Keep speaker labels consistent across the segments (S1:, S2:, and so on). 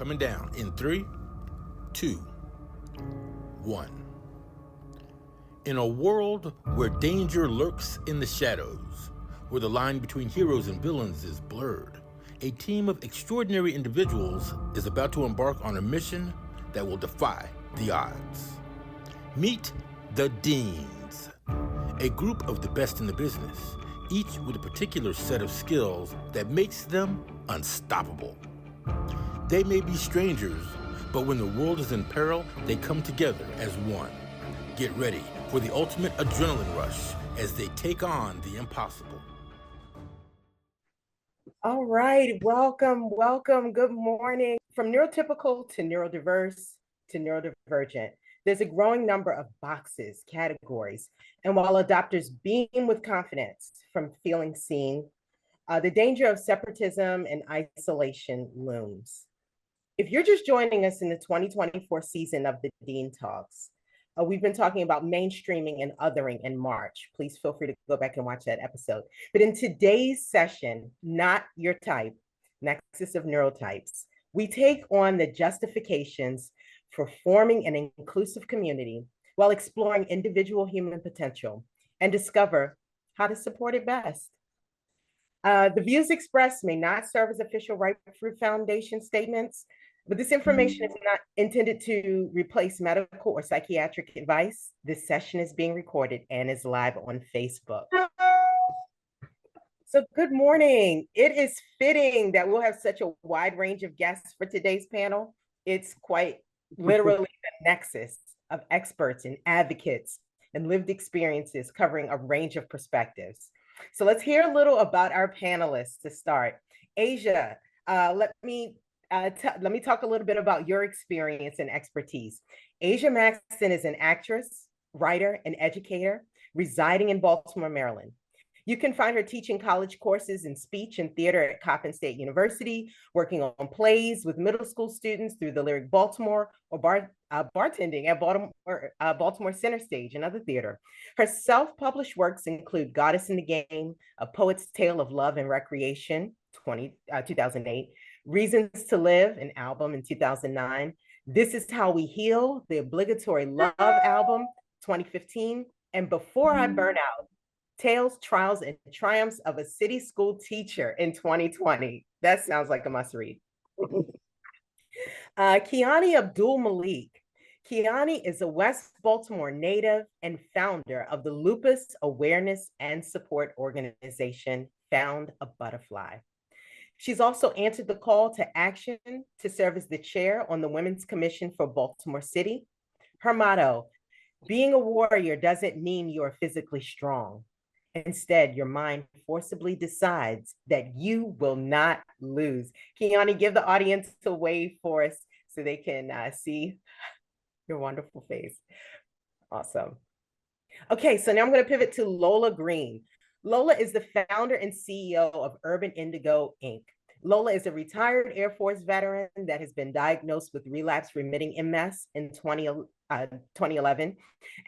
S1: Coming down in 3, 2, 1. In a world where danger lurks in the shadows, where the line between heroes and villains is blurred, a team of extraordinary individuals is about to embark on a mission that will defy the odds. Meet the DEINs, a group of the best in the business, each with a particular set of skills that makes them unstoppable. They may be strangers, but when the world is in peril, they come together as one. Get ready for the ultimate adrenaline rush as they take on the impossible.
S2: All right, welcome. Good morning. From neurotypical to neurodiverse to neurodivergent, there's a growing number of boxes, categories, and while adopters beam with confidence from feeling seen, the danger of separatism and isolation looms. If you're just joining us in the 2024 season of the DEIN Talks, we've been talking about mainstreaming and othering in March. Please feel free to go back and watch that episode. But in today's session, Not Your Type, Nexus of Neurotypes, we take on the justifications for forming an inclusive community while exploring individual human potential and discover how to support it best. The views expressed may not serve as official Right Fruit Foundation statements, but this information is not intended to replace medical or psychiatric advice. This session is being recorded and is live on Facebook. So good morning. It is fitting that we'll have such a wide range of guests for today's panel. It's quite literally the nexus of experts and advocates and lived experiences covering a range of perspectives. So let's hear a little about our panelists to start. Asia, let me talk a little bit about your experience and expertise. Asia Maxson is an actress, writer, and educator residing in Baltimore, Maryland. You can find her teaching college courses in speech and theater at Coppin State University, working on plays with middle school students through the Lyric Baltimore, or bartending at Baltimore Center Stage and other theater. Her self-published works include Goddess in the Game, A Poet's Tale of Love and Recreation, 2008, Reasons to Live, an album in 2009, This Is How We Heal, the obligatory Love album, 2015, and Before I Burn Out, Tales, Trials, and Triumphs of a City School Teacher in 2020. That sounds like a must read. Kiani Abdul Malik. Kiani is a West Baltimore native and founder of the Lupus Awareness and Support Organization, Found a Butterfly. She's also answered the call to action to serve as the chair on the Women's Commission for Baltimore City. Her motto, being a warrior doesn't mean you're physically strong. Instead, your mind forcibly decides that you will not lose. Kiani, give the audience a wave for us so they can see your wonderful face. Awesome. Okay, so now I'm going to pivot to Lola Green. Lola is the founder and CEO of Urban Indigo, Inc. Lola is a retired Air Force veteran that has been diagnosed with relapse remitting MS in 2011.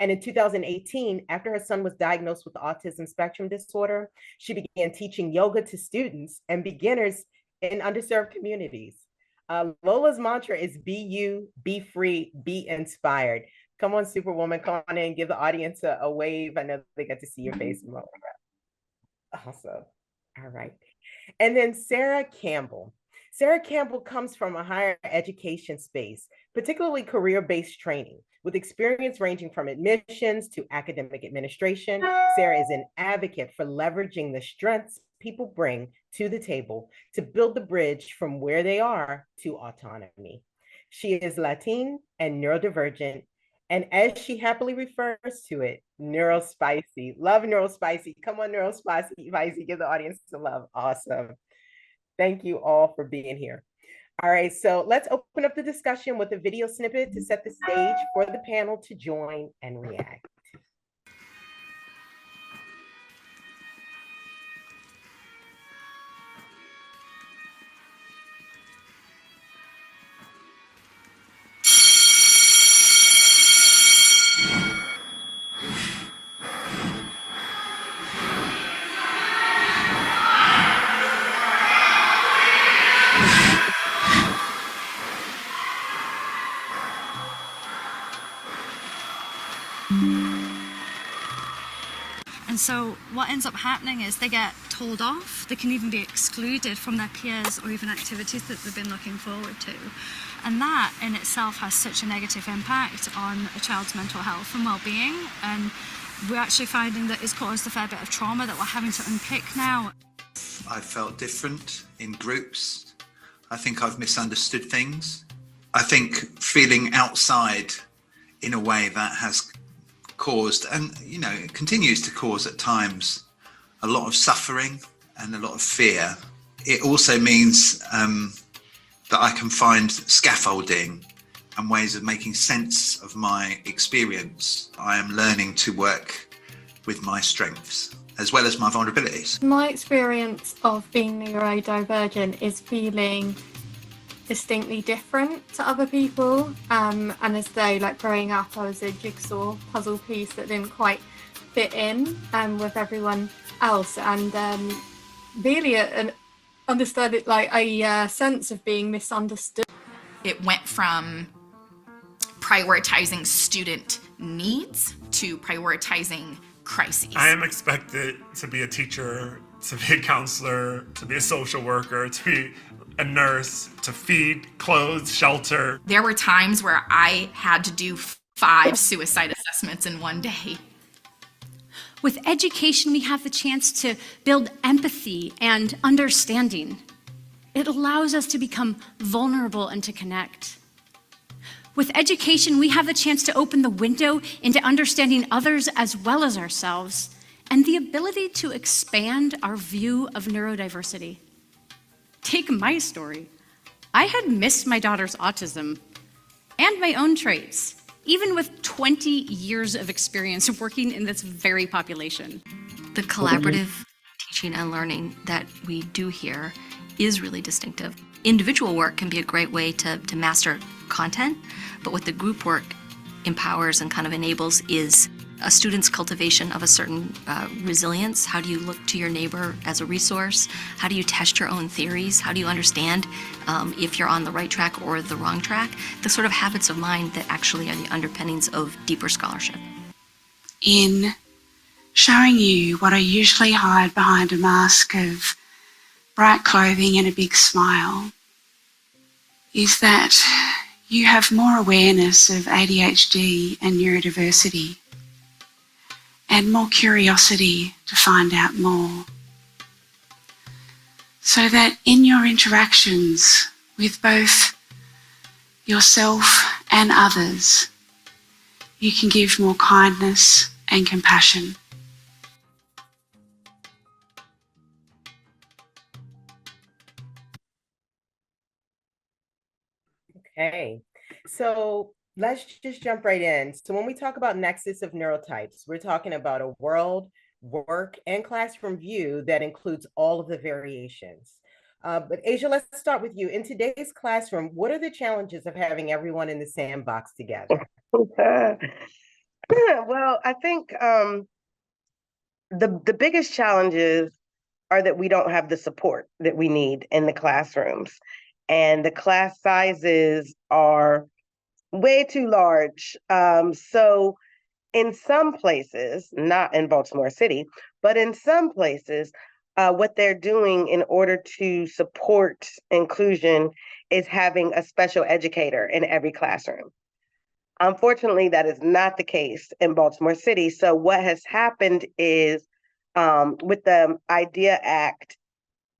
S2: And in 2018, after her son was diagnosed with autism spectrum disorder, she began teaching yoga to students and beginners in underserved communities. Lola's mantra is be you, be free, be inspired. Come on, Superwoman, come on in, give the audience a wave. I know they got to see your face. Awesome. All right. And then Sarah Campbell. Sarah Campbell comes from a higher education space, particularly career-based training, with experience ranging from admissions to academic administration. Sarah is an advocate for leveraging the strengths people bring to the table to build the bridge from where they are to autonomy. She is Latin and neurodivergent, and as she happily refers to it, neurospicy. Love neurospicy. Come on, neurospicy. Give the audience some love. Awesome. Thank you all for being here. All right, so let's open up the discussion with a video snippet to set the stage for the panel to join and react.
S3: So what ends up happening is they get told off. They can even be excluded from their peers or even activities that they've been looking forward to. And that in itself has such a negative impact on a child's mental health and well-being. And we're actually finding that it's caused a fair bit of trauma that we're having to unpick now.
S4: I felt different in groups. I think I've misunderstood things. I think feeling outside in a way that has caused, and it continues to cause at times, a lot of suffering and a lot of fear. It also means that I can find scaffolding and ways of making sense of my experience. I am learning to work with my strengths as well as my vulnerabilities.
S5: My experience of being neurodivergent is feeling distinctly different to other people, and as though, like, growing up I was a jigsaw puzzle piece that didn't quite fit in with everyone else, and really understood it like a sense of being misunderstood.
S6: It went from prioritizing student needs to prioritizing crises.
S7: I am expected to be a teacher, to be a counselor, to be a social worker, to be a nurse, to feed, clothe, shelter.
S6: There were times where I had to do 5 suicide assessments in one day.
S8: With education, we have the chance to build empathy and understanding. It allows us to become vulnerable and to connect. With education, we have the chance to open the window into understanding others as well as ourselves, and the ability to expand our view of neurodiversity. Take my story. I had missed my daughter's autism and my own traits, even with 20 years of experience working in this very population.
S9: The collaborative teaching and learning that we do here is really distinctive. Individual work can be a great way to master content, but what the group work empowers and kind of enables is a student's cultivation of a certain resilience. How do you look to your neighbor as a resource? How do you test your own theories? How do you understand if you're on the right track or the wrong track? The sort of habits of mind that actually are the underpinnings of deeper scholarship.
S10: In showing you what I usually hide behind a mask of bright clothing and a big smile is that you have more awareness of ADHD and neurodiversity and more curiosity to find out more, so that in your interactions with both yourself and others, you can give more kindness and compassion.
S2: Okay, so let's just jump right in. So when we talk about Nexus of Neurotypes, we're talking about a world, work, and classroom view that includes all of the variations. But Asia, let's start with you. In today's classroom, what are the challenges of having everyone in the sandbox together?
S11: Well, I think the biggest challenges are that we don't have the support that we need in the classrooms. And the class sizes are way too large. So in some places, not in Baltimore City, but in some places, what they're doing in order to support inclusion is having a special educator in every classroom. Unfortunately, that is not the case in Baltimore City. So what has happened is with the IDEA Act,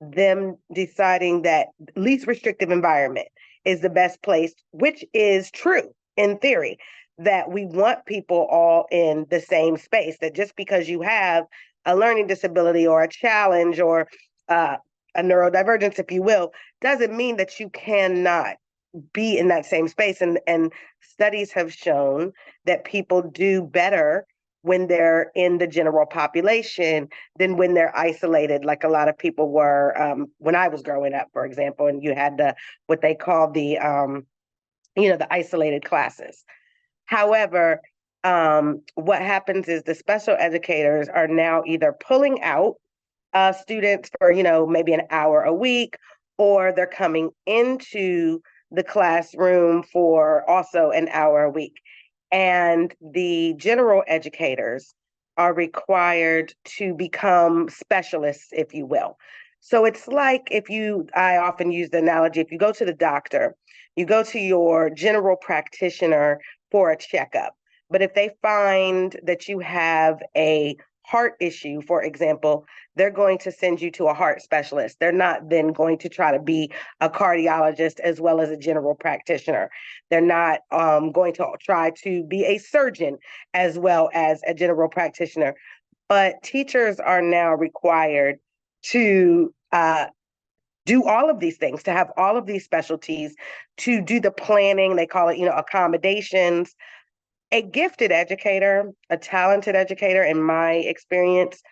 S11: them deciding that least restrictive environment is the best place, which is true in theory, that we want people all in the same space, that just because you have a learning disability or a challenge or a neurodivergence, if you will, doesn't mean that you cannot be in that same space. And studies have shown that people do better when they're in the general population than when they're isolated, like a lot of people were when I was growing up, for example, and you had what they call the isolated classes. However, what happens is the special educators are now either pulling out students for, maybe an hour a week, or they're coming into the classroom for also an hour a week. And the general educators are required to become specialists, if you will. So it's like I often use the analogy, if you go to the doctor, you go to your general practitioner for a checkup. But if they find that you have a heart issue, for example, they're going to send you to a heart specialist. They're not then going to try to be a cardiologist as well as a general practitioner. They're not going to try to be a surgeon as well as a general practitioner. But teachers are now required to do all of these things, to have all of these specialties, to do the planning. They call it, accommodations. A gifted educator, a talented educator, in my experience,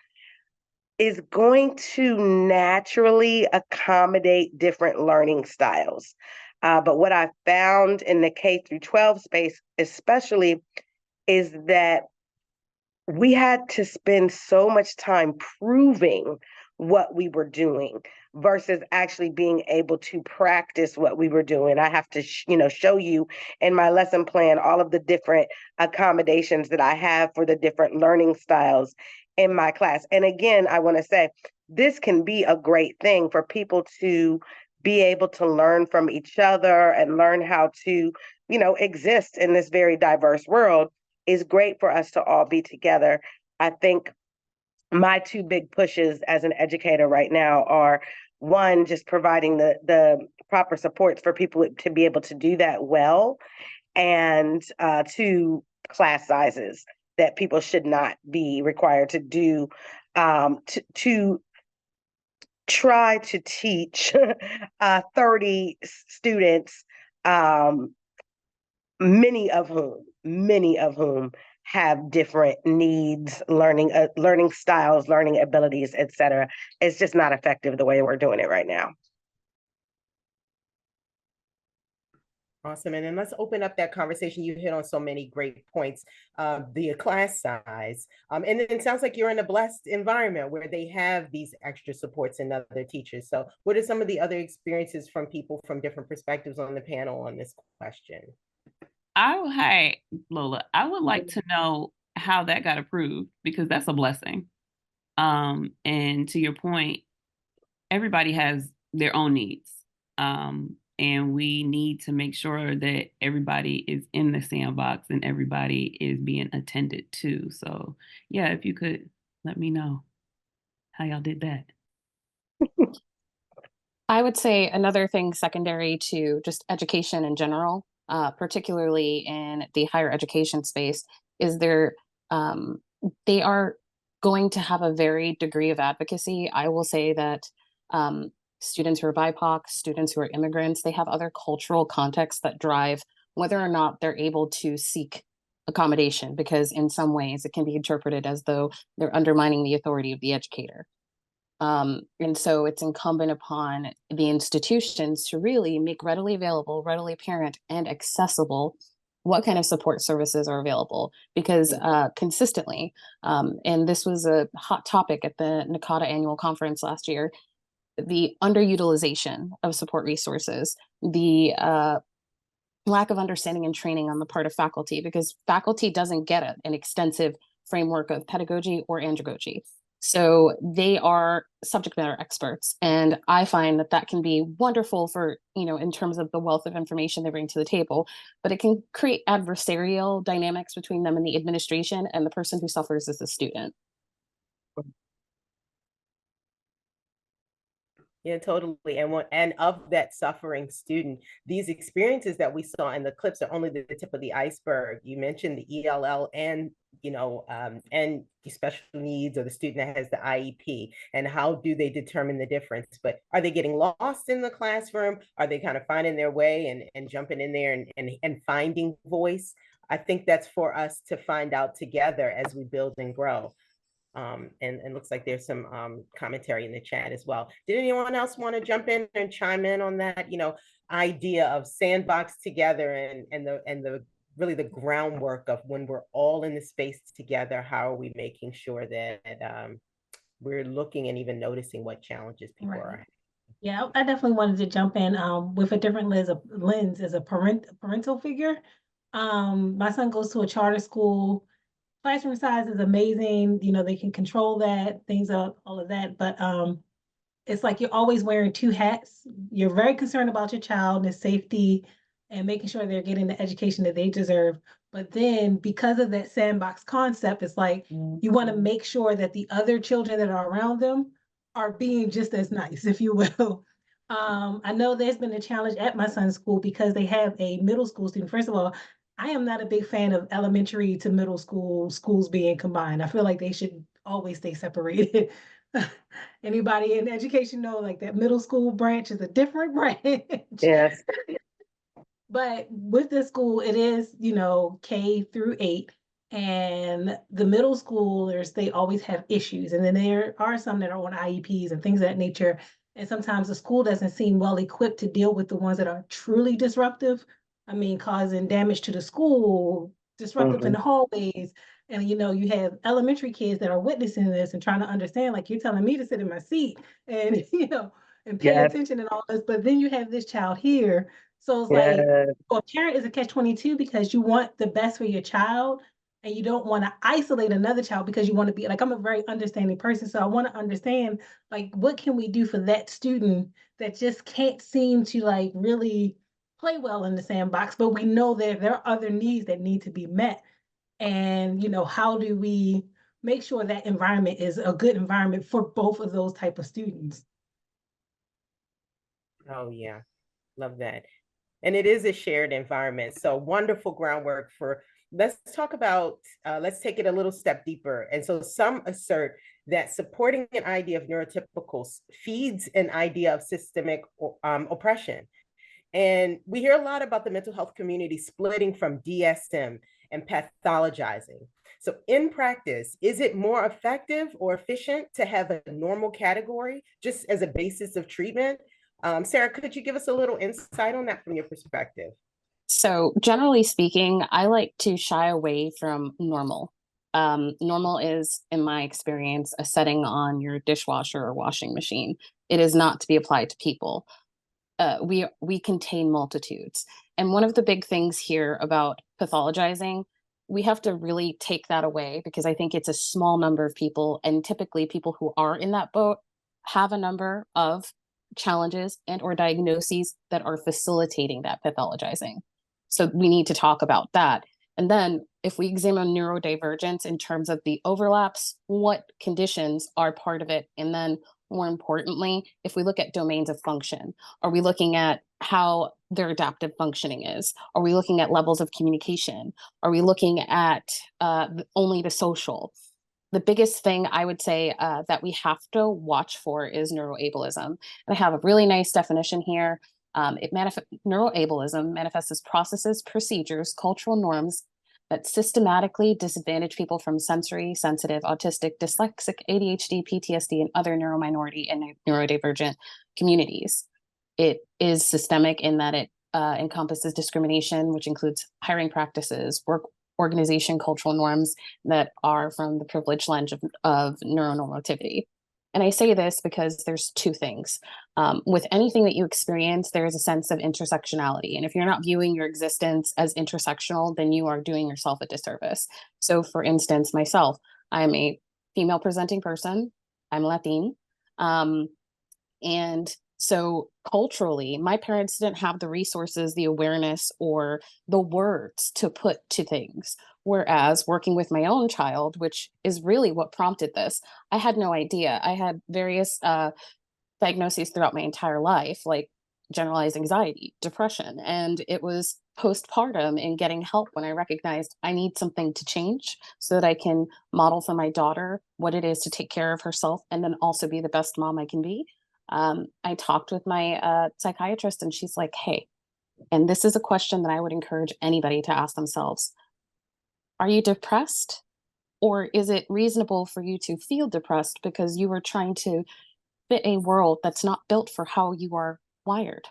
S11: is going to naturally accommodate different learning styles. But what I found in the K through 12 space, especially, is that we had to spend so much time proving what we were doing versus actually being able to practice what we were doing. I have to, show you in my lesson plan all of the different accommodations that I have for the different learning styles in my class. And again, I want to say this can be a great thing for people to be able to learn from each other and learn how to, exist in this very diverse world. Is great for us to all be together. I think my two big pushes as an educator right now are, one, just providing the proper supports for people to be able to do that well, and two, class sizes that people should not be required to do to try to teach 30 students, many of whom have different needs, learning styles, learning abilities, etc. It's just not effective the way we're doing it right now.
S2: Awesome. And then let's open up that conversation. You hit on so many great points. The class size. And it sounds like you're in a blessed environment where they have these extra supports and other teachers. So what are some of the other experiences from people from different perspectives on the panel on this question?
S12: Hi, Lola. I would like to know how that got approved, because that's a blessing. And to your point, everybody has their own needs. And we need to make sure that everybody is in the sandbox and everybody is being attended to. So yeah, if you could let me know how y'all did that.
S13: I would say another thing secondary to just education in general, particularly in the higher education space, is they are going to have a varied degree of advocacy. I will say that students who are BIPOC, students who are immigrants, they have other cultural contexts that drive whether or not they're able to seek accommodation, because in some ways it can be interpreted as though they're undermining the authority of the educator. And so it's incumbent upon the institutions to really make readily available, readily apparent, and accessible what kind of support services are available, because consistently, and this was a hot topic at the NACADA annual conference last year, the underutilization of support resources, the lack of understanding and training on the part of faculty, because faculty doesn't get an extensive framework of pedagogy or andragogy. So they are subject matter experts. And I find that that can be wonderful for, in terms of the wealth of information they bring to the table, but it can create adversarial dynamics between them and the administration and the person who suffers as a student.
S2: Yeah, totally. And of that suffering student, these experiences that we saw in the clips are only the tip of the iceberg. You mentioned the ELL and, and special needs, or the student that has the IEP, and how do they determine the difference? But are they getting lost in the classroom? Are they kind of finding their way and jumping in there and finding voice? I think that's for us to find out together as we build and grow. And looks like there's some commentary in the chat as well. Did anyone else want to jump in and chime in on that, idea of sandbox together and the really the groundwork of when we're all in the space together, how are we making sure that we're looking and even noticing what challenges people are having?
S14: Yeah, I definitely wanted to jump in with a different lens as a parental figure. My son goes to a charter school. classroom size is amazing. You know, they can control that, things up, all of that. But it's like you're always wearing two hats. You're very concerned about your child and his safety and making sure they're getting the education that they deserve. But then because of that sandbox concept, it's like you want to make sure that the other children that are around them are being just as nice, if you will. I know there's been a challenge at my son's school because they have a middle school student. First of all, I am not a big fan of elementary to middle school schools being combined. I feel like they should always stay separated. Anybody in education know like that middle school branch is a different branch.
S11: Yes.
S14: But with this school, it is, you know, K through 8. And the middle schoolers, they always have issues. And then there are some that are on IEPs and things of that nature. And sometimes the school doesn't seem well equipped to deal with the ones that are truly disruptive. I mean, causing damage to the school, disruptive in the hallways. And, you know, you have elementary kids that are witnessing this and trying to understand, like you're telling me to sit in my seat and, you know, and pay
S11: Yes.
S14: attention and all this. But then you have this child here. So it's like,
S11: Yes.
S14: well, parent is a catch-22 because you want the best for your child and you don't want to isolate another child because you want to be like, I'm a very understanding person. So I want to understand, like, what can we do for that student that just can't seem to like really play well in the sandbox, but we know that there are other needs that need to be met. And, you know, how do we make sure that environment is a good environment for both of those type of students?
S2: Oh, yeah. Love that. And it is a shared environment. So wonderful groundwork for, let's talk about, let's take it a little step deeper. And so some assert that supporting an idea of neurotypicals feeds an idea of systemic oppression. And we hear a lot about the mental health community splitting from DSM and pathologizing. So in practice, is it more effective or efficient to have a normal category just as a basis of treatment? Sarah, could you give us a little insight on that from your perspective?
S13: So generally speaking, I like to shy away from normal. Normal is, in my experience, a setting on your dishwasher or washing machine. It is not to be applied to people. We contain multitudes. And one of the big things here about pathologizing, we have to really take that away because I think it's a small number of people. And typically people who are in that boat have a number of challenges and or diagnoses that are facilitating that pathologizing. So we need to talk about that. And then if we examine neurodivergence in terms of the overlaps, what conditions are part of it? And then more importantly, if we look at domains of function, are we looking at how their adaptive functioning is? Are we looking at levels of communication? Are we looking at only the social? The biggest thing I would say that we have to watch for is neuroableism. And I have a really nice definition here. Neuroableism manifests as processes, procedures, cultural norms that systematically disadvantage people from sensory, sensitive, autistic, dyslexic, ADHD, PTSD, and other neurominority and neurodivergent communities. It is systemic in that it encompasses discrimination, which includes hiring practices, work organization, cultural norms that are from the privileged lens of neuronormativity. And I say this because there's two things. With anything that you experience, there is a sense of intersectionality. And if you're not viewing your existence as intersectional, then you are doing yourself a disservice. So for instance, myself, I'm a female presenting person. I'm Latin. And so culturally, my parents didn't have the resources, the awareness, or the words to put to things. Whereas working with my own child, which is really what prompted this, I had no idea. I had various diagnoses throughout my entire life, like generalized anxiety, depression, and it was postpartum in getting help when I recognized I need something to change so that I can model for my daughter what it is to take care of herself and then also be the best mom I can be. I talked with my psychiatrist and she's like, hey, and this is a question that I would encourage anybody to ask themselves. Are you depressed? Or is it reasonable for you to feel depressed because you are trying to fit a world that's not built for how you are wired?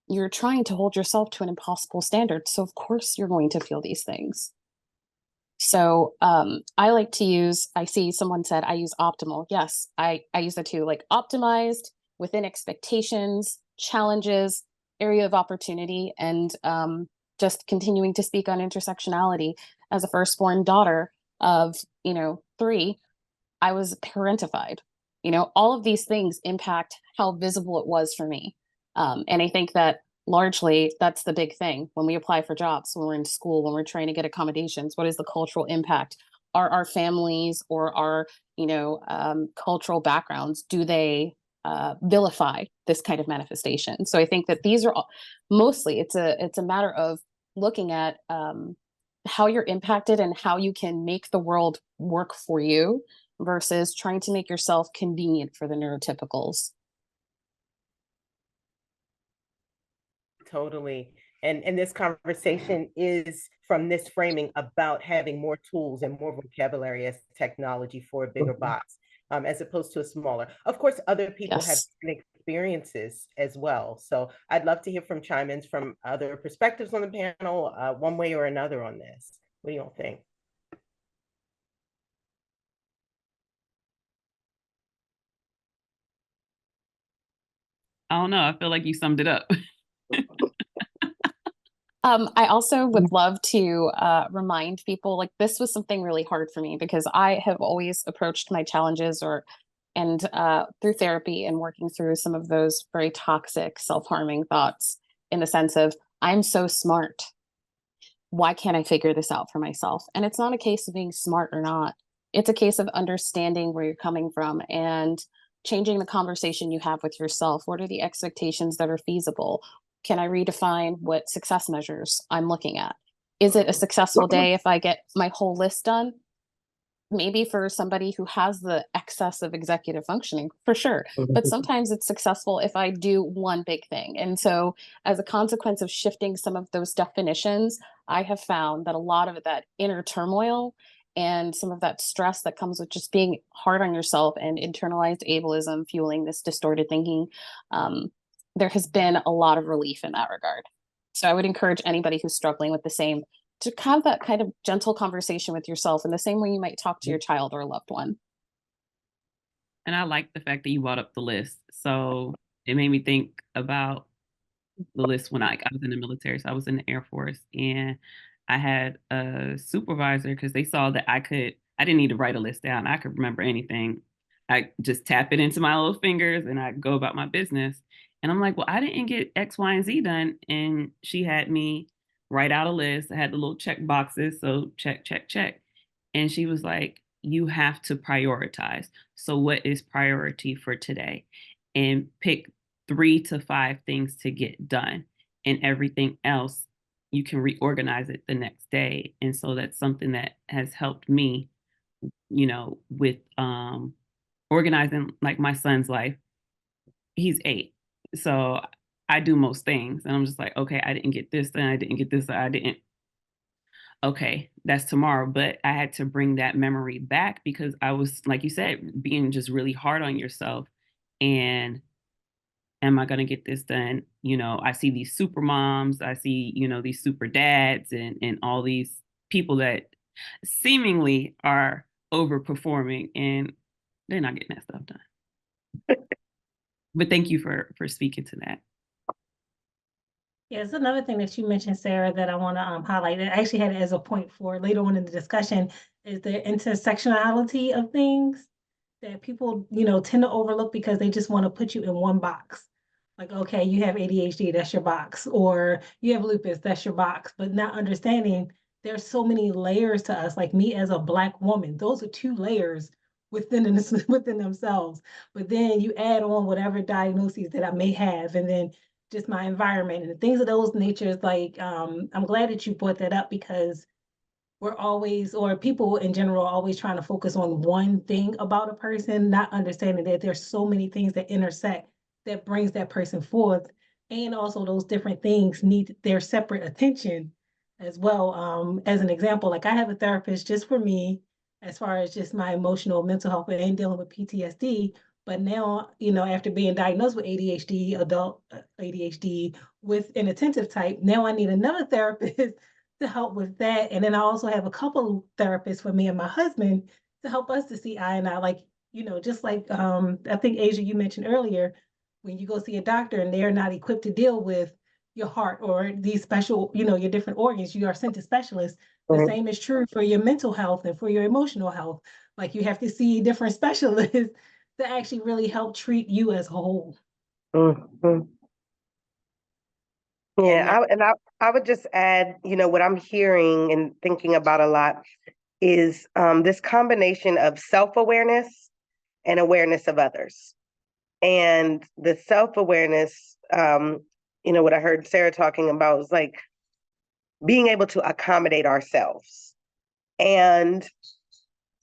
S13: You're trying to hold yourself to an impossible standard. So of course you're going to feel these things. So I like to use, I see someone said, I use optimal. Yes, I use that too, like optimized, within expectations, challenges, area of opportunity, and just continuing to speak on intersectionality. As a firstborn daughter, of, 3, I was parentified. All of these things impact how visible it was for me. And I think that largely that's the big thing when we apply for jobs, when we're in school, when we're trying to get accommodations. What is the cultural impact? Are our families or our, cultural backgrounds, do they vilify this kind of manifestation? So I think that these are mostly it's a matter of looking at how you're impacted and how you can make the world work for you versus trying to make yourself convenient for the neurotypicals.
S2: Totally. And this conversation is from this framing about having more tools and more vocabulary as technology for a bigger box, as opposed to a smaller. Of course, other people have
S13: Yes.
S2: different experiences as well. So I'd love to hear from chime-ins from other perspectives on the panel, one way or another on this. What do you all think?
S12: I don't know. I feel like you summed it up.
S13: I also would love to remind people, like, this was something really hard for me because I have always approached my challenges through therapy and working through some of those very toxic self-harming thoughts in the sense of, I'm so smart. Why can't I figure this out for myself? And it's not a case of being smart or not. It's a case of understanding where you're coming from and changing the conversation you have with yourself. What are the expectations that are feasible? Can I redefine what success measures I'm looking at? Is it a successful day if I get my whole list done? Maybe for somebody who has the excess of executive functioning, for sure. But sometimes it's successful if I do one big thing. And so, as a consequence of shifting some of those definitions, I have found that a lot of that inner turmoil and some of that stress that comes with just being hard on yourself and internalized ableism fueling this distorted thinking, there has been a lot of relief in that regard. So I would encourage anybody who's struggling with the same to have that kind of gentle conversation with yourself in the same way you might talk to your child or a loved one.
S12: And I like the fact that you brought up the list. So it made me think about the list when I was in the military. So I was in the Air Force and I had a supervisor because they saw that I didn't need to write a list down. I could remember anything. I just tap it into my little fingers and I go about my business. And I'm like, well, I didn't get X, Y, and Z done. And she had me write out a list. I had the little check boxes. So check, check, check. And she was like, you have to prioritize. So what is priority for today? And pick 3 to 5 things to get done. And everything else, you can reorganize it the next day. And so that's something that has helped me, with organizing like my son's life. He's 8. So I do most things. And I'm just like, okay, I didn't get this done. I didn't get this. I didn't. Okay, that's tomorrow. But I had to bring that memory back because I was, like you said, being just really hard on yourself. And am I going to get this done? I see these super moms, I see, these super dads and all these people that seemingly are overperforming and they're not getting that stuff done. But thank you for speaking to that.
S14: Yeah, it's another thing that you mentioned, Sarah, that I want to highlight. I actually had it as a point for later on in the discussion is the intersectionality of things that people, tend to overlook because they just want to put you in one box. Like, okay, you have ADHD, that's your box, or you have lupus, that's your box, but not understanding there's so many layers to us. Like me as a Black woman, those are 2 layers within themselves. But then you add on whatever diagnoses that I may have, and then just my environment and things of those natures. Like, I'm glad that you brought that up because we're always, or people in general, are always trying to focus on one thing about a person, not understanding that there's so many things that intersect that brings that person forth. And also those different things need their separate attention as well. As an example, like I have a therapist just for me, as far as just my emotional mental health and dealing with PTSD. But now, after being diagnosed with ADHD, adult ADHD with an attentive type, now I need another therapist to help with that. And then I also have a couple therapists for me and my husband to help us to see eye and eye. Like, just like I think Asia, you mentioned earlier, when you go see a doctor and they're not equipped to deal with your heart or these special, your different organs, you are sent to specialists. The same is true for your mental health and for your emotional health. Like you have to see different specialists to actually really help treat you as a whole.
S11: Mm-hmm. Yeah, I would just add, what I'm hearing and thinking about a lot is this combination of self-awareness and awareness of others. And the self-awareness, what I heard Sarah talking about was like being able to accommodate ourselves. And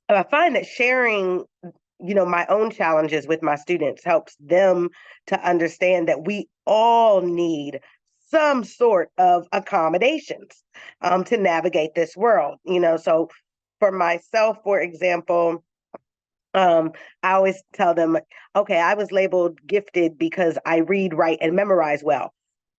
S11: I find that sharing, my own challenges with my students helps them to understand that we all need some sort of accommodations to navigate this world. So for myself, for example, I always tell them, okay, I was labeled gifted because I read, write, and memorize well.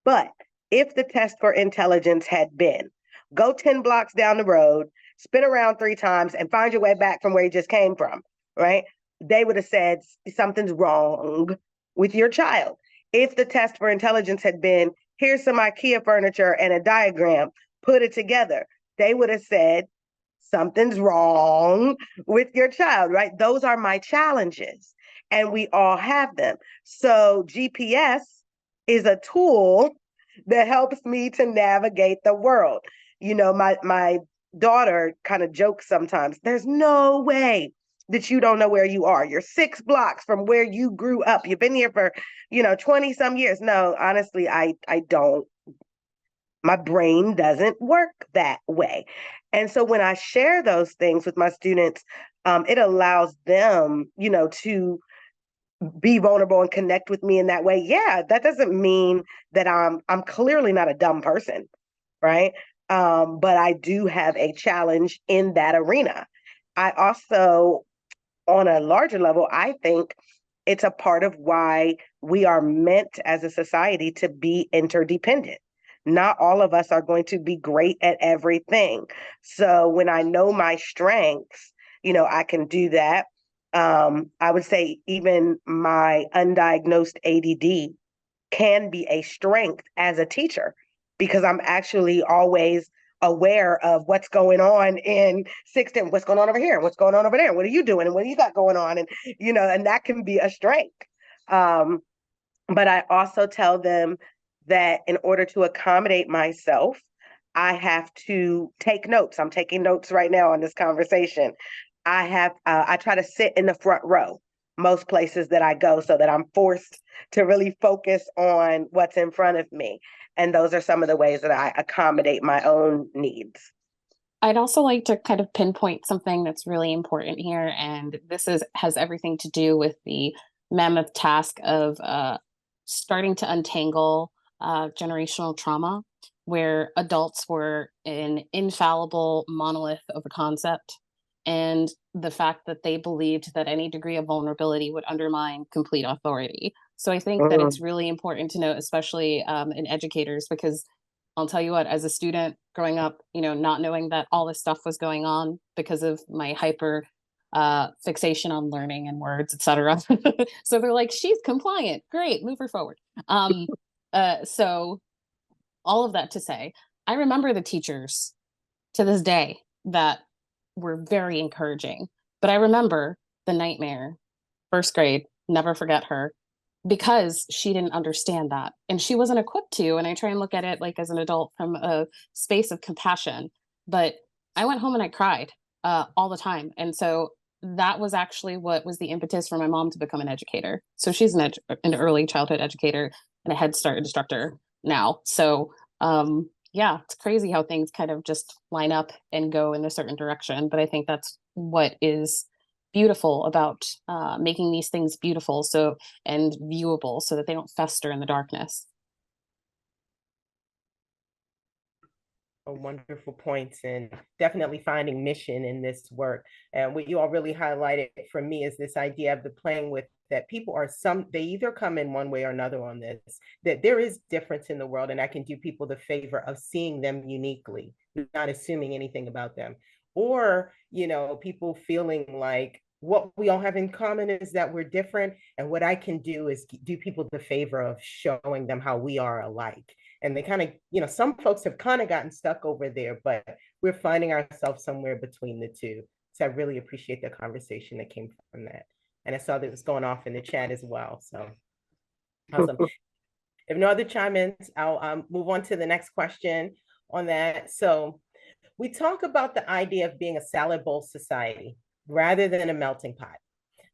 S11: But if the test for intelligence had been, go 10 blocks down the road, spin around 3 times, and find your way back from where you just came from, right? They would have said something's wrong with your child. If the test for intelligence had been, here's some IKEA furniture and a diagram, put it together, they would have said, something's wrong with your child, right? Those are my challenges, and we all have them. So GPS is a tool that helps me to navigate the world. My daughter kind of jokes sometimes, there's no way that you don't know where you are. You're 6 blocks from where you grew up. You've been here for, 20 some years. No, honestly, I don't. My brain doesn't work that way. And so when I share those things with my students, it allows them, to be vulnerable and connect with me in that way. Yeah, that doesn't mean that I'm clearly not a dumb person, right? But I do have a challenge in that arena. I also, on a larger level, I think it's a part of why we are meant as a society to be interdependent. Not all of us are going to be great at everything. So when I know my strengths, I can do that. I would say even my undiagnosed ADD can be a strength as a teacher because I'm actually always aware of what's going on in 6th, what's going on over here, and what's going on over there, what are you doing, and what do you got going on, and and that can be a strength. But I also tell them that in order to accommodate myself, I have to take notes. I'm taking notes right now on this conversation. I try to sit in the front row most places that I go so that I'm forced to really focus on what's in front of me. And those are some of the ways that I accommodate my own needs.
S13: I'd also like to kind of pinpoint something that's really important here, and this has everything to do with the mammoth task of starting to untangle generational trauma, where adults were an infallible monolith of a concept, and the fact that they believed that any degree of vulnerability would undermine complete authority. So I think that it's really important to note, especially in educators, because I'll tell you what, as a student growing up, not knowing that all this stuff was going on because of my hyper fixation on learning and words, etc. So they're like, she's compliant. Great, move her forward. So all of that to say, I remember the teachers to this day that were very encouraging. But I remember the nightmare, 1st grade, never forget her, because she didn't understand that. And she wasn't equipped to. And I try and look at it like as an adult from a space of compassion. But I went home and I cried all the time. And so that was actually what was the impetus for my mom to become an educator. So she's an early childhood educator and a Head Start instructor now. So yeah, it's crazy how things kind of just line up and go in a certain direction. But I think that's what is beautiful about making these things beautiful and viewable so that they don't fester in the darkness.
S2: Wonderful points, and definitely finding mission in this work. And what you all really highlighted for me is this idea of the playing with that people are they either come in one way or another on this, that there is difference in the world, and I can do people the favor of seeing them uniquely, not assuming anything about them. Or, people feeling like what we all have in common is that we're different. And what I can do is do people the favor of showing them how we are alike. And they kind of, some folks have kind of gotten stuck over there, but we're finding ourselves somewhere between the two. So I really appreciate the conversation that came from that. And I saw that it was going off in the chat as well. So awesome. If no other chime-ins, I'll move on to the next question on that. So we talk about the idea of being a salad bowl society rather than a melting pot.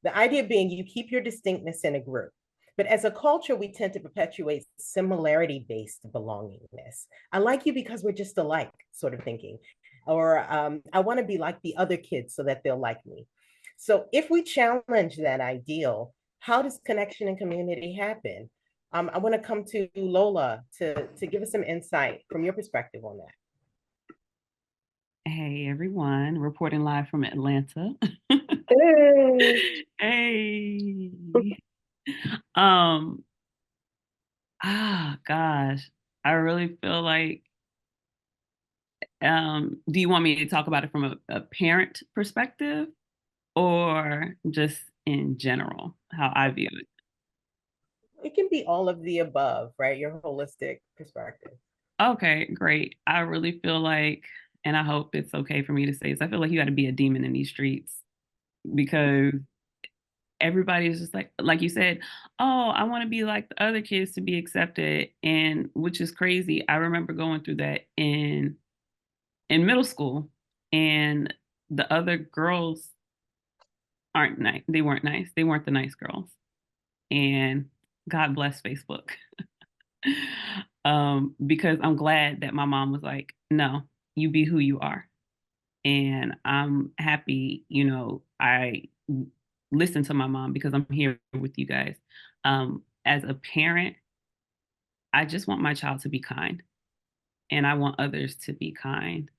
S2: The idea being you keep your distinctness in a group. But as a culture, we tend to perpetuate similarity-based belongingness. I like you because we're just alike, sort of thinking. Or I want to be like the other kids so that they'll like me. So if we challenge that ideal, how does connection and community happen? I want to come to Lola to give us some insight from your perspective on that.
S12: Hey everyone, reporting live from Atlanta.
S11: Hey.
S12: Hey. Gosh, I really feel like, do you want me to talk about it from a parent perspective or just in general, how I view it?
S2: It can be all of the above, right? Your holistic perspective.
S12: Okay, great. I really feel like, and I hope it's okay for me to say this, I feel like you got to be a demon in these streets because everybody is just like you said, oh, I want to be like the other kids to be accepted. And which is crazy. I remember going through that in middle school, and the other girls aren't nice. They weren't nice. They weren't the nice girls. And God bless Facebook. Because I'm glad that my mom was like, no, you be who you are. And I'm happy, I listen to my mom because I'm here with you guys. As a parent, I just want my child to be kind, and I want others to be kind.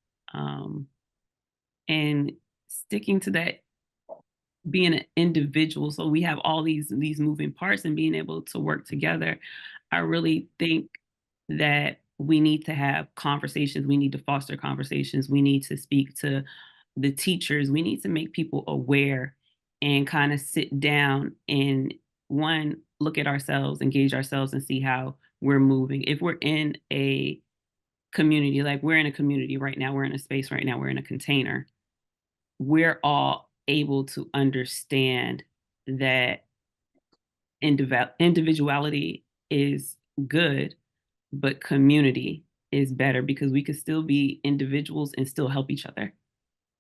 S12: And sticking to that, being an individual, so we have all these moving parts and being able to work together. I really think that we need to have conversations. We need to foster conversations. We need to speak to the teachers. We need to make people aware and kind of sit down and one, look at ourselves, engage ourselves, and see how we're moving. If we're in a community, like we're in a community right now, we're in a space right now, we're in a container, we're all able to understand that individuality is good, but community is better because we could still be individuals and still help each other.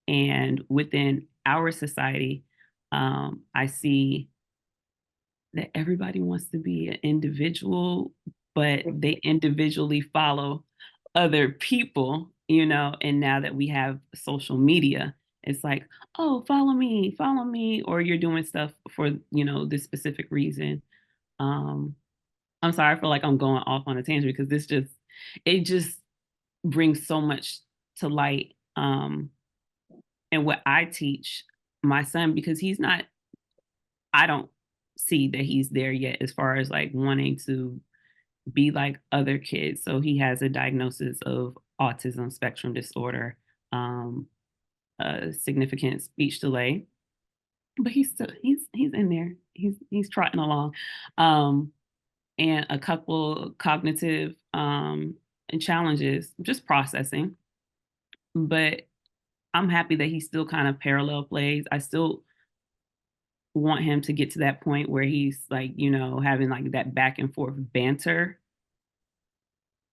S12: And within our society, I see that everybody wants to be an individual, but they individually follow other people, and now that we have social media, it's like, oh, follow me, or you're doing stuff for, this specific reason. I'm sorry, I feel like I'm going off on a tangent because it just brings so much to light. And what I teach my son, because I don't see that he's there yet as far as like wanting to be like other kids. So he has a diagnosis of autism spectrum disorder, a significant speech delay, but he's in there. He's trotting along. And a couple cognitive and challenges, just processing. But I'm happy that he still kind of parallel plays. I still want him to get to that point where he's like, having like that back and forth banter.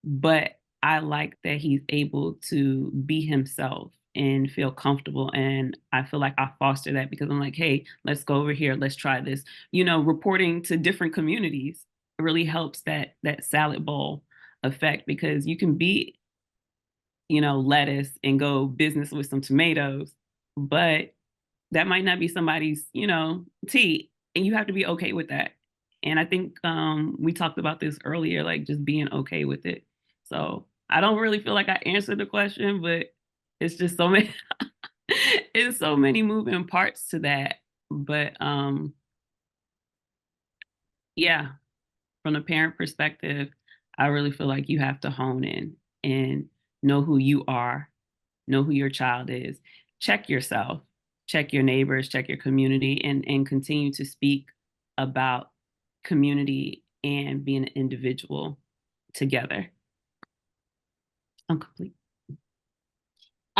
S12: But I like that he's able to be himself and feel comfortable. And I feel like I foster that because I'm like, hey, let's go over here. Let's try this. Reporting to different communities really helps that salad bowl effect because you can be, lettuce and go business with some tomatoes, but that might not be somebody's, tea. And you have to be okay with that. And I think we talked about this earlier, like just being okay with it. So I don't really feel like I answered the question, but it's just so many, it's so many moving parts to that. But yeah, from the parent perspective, I really feel like you have to hone in and know who you are, know who your child is, check yourself, check your neighbors, check your community, and continue to speak about community and being an individual together. I'm complete.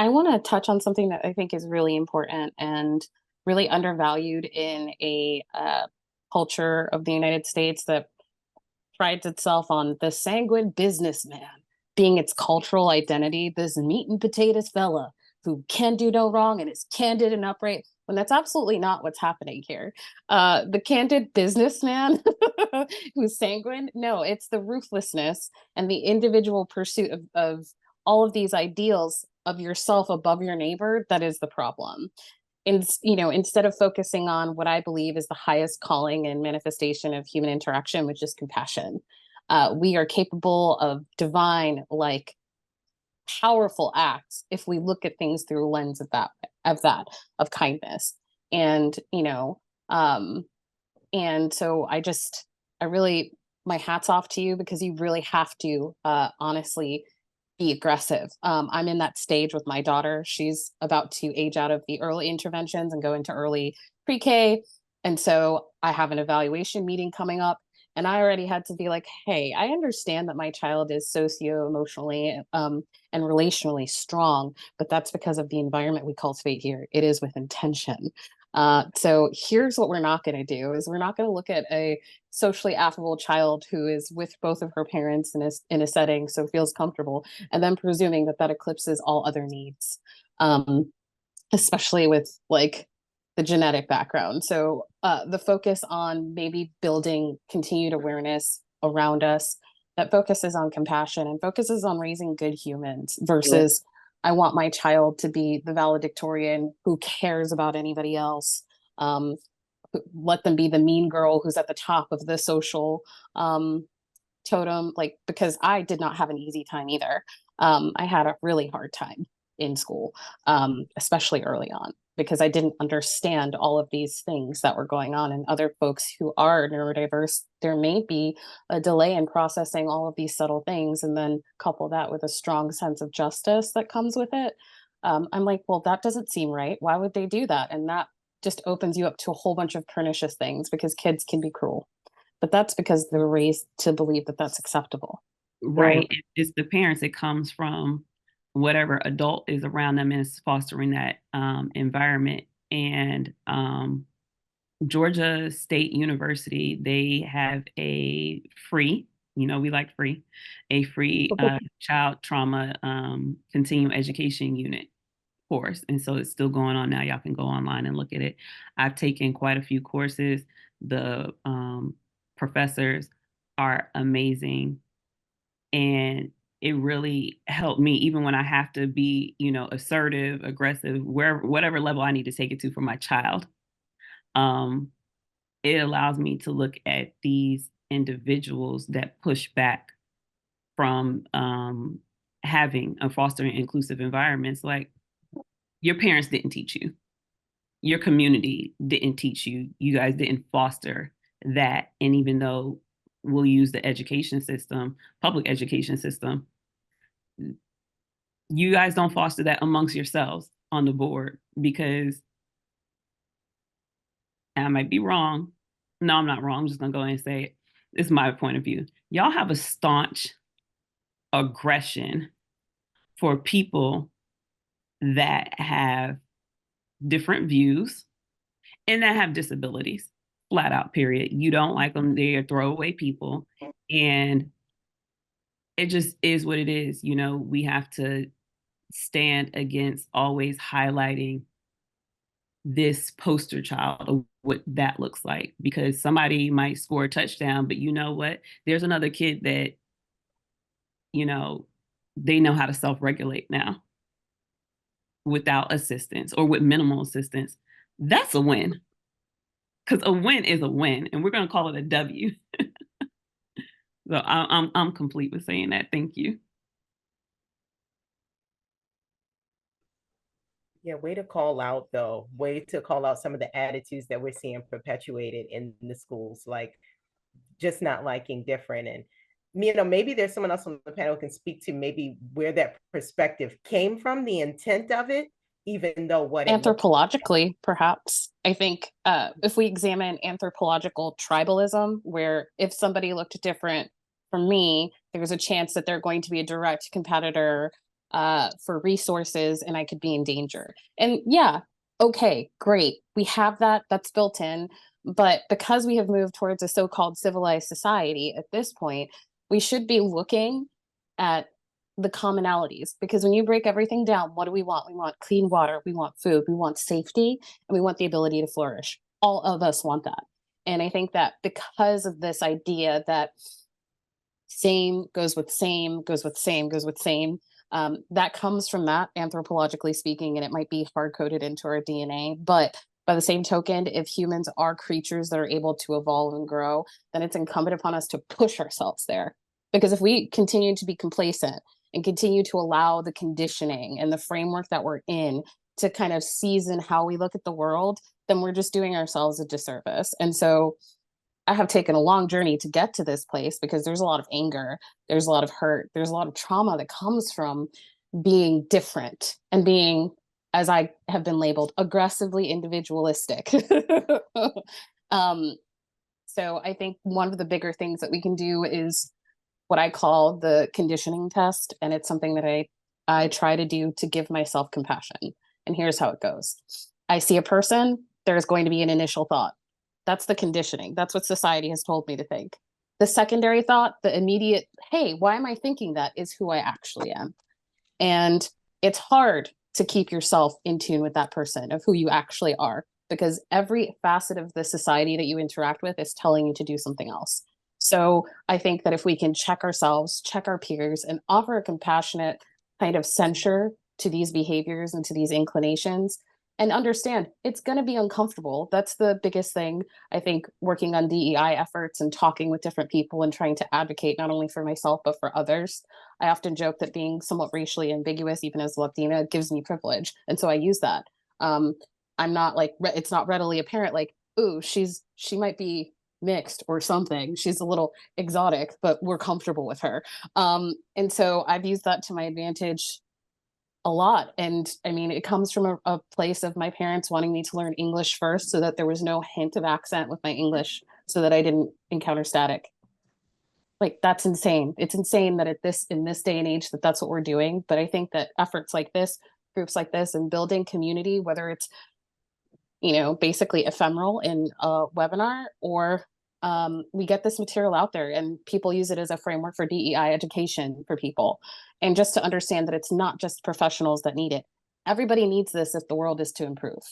S13: I want to touch on something that I think is really important and really undervalued in a culture of the United States that prides itself on the sanguine businessman being its cultural identity, this meat and potatoes fella who can do no wrong and is candid and upright, when that's absolutely not what's happening here. The candid businessman who's sanguine, no, it's the ruthlessness and the individual pursuit of all of these ideals of yourself above your neighbor that is the problem. Instead of focusing on what I believe is the highest calling and manifestation of human interaction, which is compassion. We are capable of divine, like, powerful acts if we look at things through a lens of kindness. And and so I really, my hat's off to you, because you really have to honestly be aggressive. I'm in that stage with my daughter. She's about to age out of the early interventions and go into early pre-K. And so I have an evaluation meeting coming up. And I already had to be like, hey, I understand that my child is socio-emotionally and relationally strong, but that's because of the environment we cultivate here. It is with intention. So here's what we're not going to do is we're not going to look at a socially affable child who is with both of her parents in a setting, so feels comfortable, and then presuming that eclipses all other needs, especially with like the genetic background. So the focus on maybe building continued awareness around us that focuses on compassion and focuses on raising good humans versus I want my child to be the valedictorian who cares about anybody else. Let them be the mean girl who's at the top of the social totem, like, because I did not have an easy time either. I had a really hard time in school, especially early on, because I didn't understand all of these things that were going on. And other folks who are neurodiverse, there may be a delay in processing all of these subtle things, and then couple that with a strong sense of justice that comes with it. I'm like, well, that doesn't seem right. Why would they do that? And that just opens you up to a whole bunch of pernicious things, because kids can be cruel. But that's because they're raised to believe that that's acceptable.
S12: Right. It's the parents. It comes from whatever adult is around them and is fostering that environment. And Georgia State University, they have a free, we like free, a free child trauma continuing education unit course. And so it's still going on now. Y'all can go online and look at it. I've taken quite a few courses. The professors are amazing. And it really helped me, even when I have to be, assertive, aggressive, whatever level I need to take it to for my child. It allows me to look at these individuals that push back from having and fostering inclusive environments. Like, your parents didn't teach you. Your community didn't teach you. You guys didn't foster that. And even though we'll use the education system, public education system, you guys don't foster that amongst yourselves on the board, because I might be wrong. No, I'm not wrong. I'm just going to go ahead and say it. It's my point of view. Y'all have a staunch aggression for people that have different views and that have disabilities, flat out, period. You don't like them. They're throwaway people. And it just is what it is. We have to stand against always highlighting this poster child of what that looks like, because somebody might score a touchdown, but you know what? There's another kid that, they know how to self-regulate now without assistance or with minimal assistance. That's a win, because a win is a win, and we're going to call it a W. So I'm complete with saying that. Thank you.
S2: Yeah, way to call out, though. Way to call out some of the attitudes that we're seeing perpetuated in the schools, like just not liking different. And, maybe there's someone else on the panel who can speak to maybe where that perspective came from, the intent of it, even though what
S13: anthropologically, perhaps. I think if we examine anthropological tribalism, where if somebody looked different from me, there's a chance that they're going to be a direct competitor for resources, and I could be in danger. And yeah, okay, great. We have that, that's built in. But because we have moved towards a so-called civilized society at this point, we should be looking at the commonalities, because when you break everything down, what do we want? We want clean water, we want food, we want safety, and we want the ability to flourish. All of us want that. And I think that because of this idea that same goes with same, goes with same, goes with same, that comes from that, anthropologically speaking, and it might be hard coded into our DNA. But by the same token, if humans are creatures that are able to evolve and grow, then it's incumbent upon us to push ourselves there. Because if we continue to be complacent and continue to allow the conditioning and the framework that we're in to kind of season how we look at the world, then we're just doing ourselves a disservice. And so I have taken a long journey to get to this place, because there's a lot of anger, there's a lot of hurt, there's a lot of trauma that comes from being different and being, as I have been labeled, aggressively individualistic. So I think one of the bigger things that we can do is what I call the conditioning test. And it's something that I try to do to give myself compassion. And here's how it goes. I see a person, there's going to be an initial thought. That's the conditioning. That's what society has told me to think. The secondary thought, the immediate, hey, why am I thinking that, is who I actually am. And it's hard to keep yourself in tune with that person of who you actually are, because every facet of the society that you interact with is telling you to do something else. So I think that if we can check ourselves, check our peers, and offer a compassionate kind of censure to these behaviors and to these inclinations, and understand it's going to be uncomfortable. That's the biggest thing, I think, working on DEI efforts and talking with different people and trying to advocate not only for myself, but for others. I often joke that being somewhat racially ambiguous, even as Latina, gives me privilege. And so I use that. I'm not like, it's not readily apparent, like, ooh, she might be mixed or something. She's a little exotic, but we're comfortable with her. And so I've used that to my advantage a lot. And I mean, it comes from a place of my parents wanting me to learn English first, so that there was no hint of accent with my English, so that I didn't encounter static. Like, that's insane. It's insane that in this day and age that's what we're doing. But I think that efforts like this, groups like this, and building community, whether it's, basically ephemeral in a webinar, or we get this material out there and people use it as a framework for DEI education for people. And just to understand that it's not just professionals that need it. Everybody needs this if the world is to improve.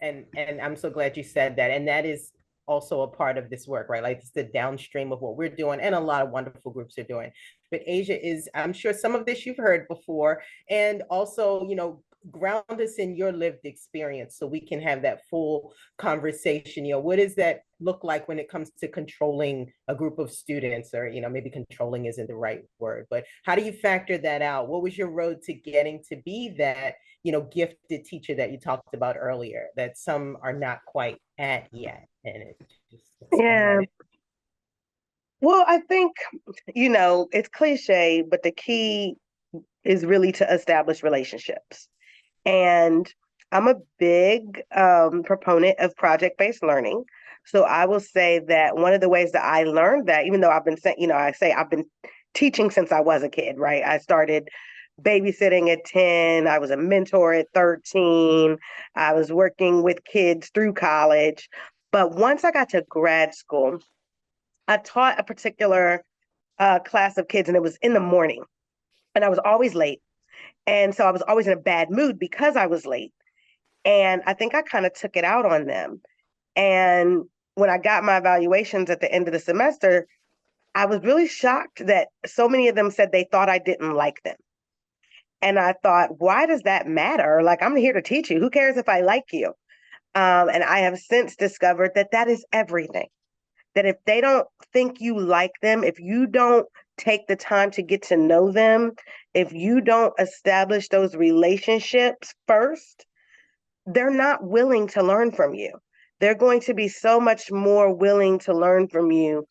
S2: And I'm so glad you said that. And that is also a part of this work, right? Like, it's the downstream of what we're doing, and a lot of wonderful groups are doing. But Asia is, I'm sure some of this you've heard before, and also, ground us in your lived experience so we can have that full conversation. What does that look like when it comes to controlling a group of students? Or maybe controlling isn't the right word, but how do you factor that out? What was your road to getting to be that gifted teacher that you talked about earlier, that some are not quite at yet? And
S11: yeah. Well, I think it's cliche, but the key is really to establish relationships. And I'm a big proponent of project-based learning. So I will say that one of the ways that I learned that, even though I've been saying, I've been teaching since I was a kid, right? I started babysitting at 10. I was a mentor at 13. I was working with kids through college. But once I got to grad school, I taught a particular class of kids, and it was in the morning, and I was always late. And so I was always in a bad mood because I was late. And I think I kind of took it out on them. And when I got my evaluations at the end of the semester, I was really shocked that so many of them said they thought I didn't like them. And I thought, why does that matter? Like, I'm here to teach you. Who cares if I like you? And I have since discovered that is everything. That if they don't think you like them, if you don't take the time to get to know them, if you don't establish those relationships first, they're not willing to learn from you. They're going to be so much more willing to learn from you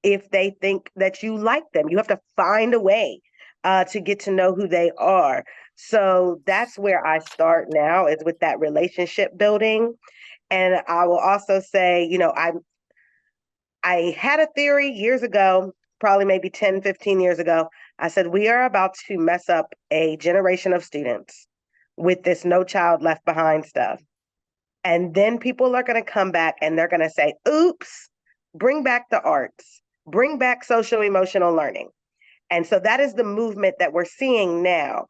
S11: if they think that you like them. You have to find a way to get to know who they are. So that's where I start now, is with that relationship building. And I will also say, I had a theory years ago probably maybe 10, 15 years ago. I said, we are about to mess up a generation of students with this no child left behind stuff. And then people are going to come back and they're going to say, oops, bring back the arts, bring back social emotional learning. And so that is the movement that we're seeing now,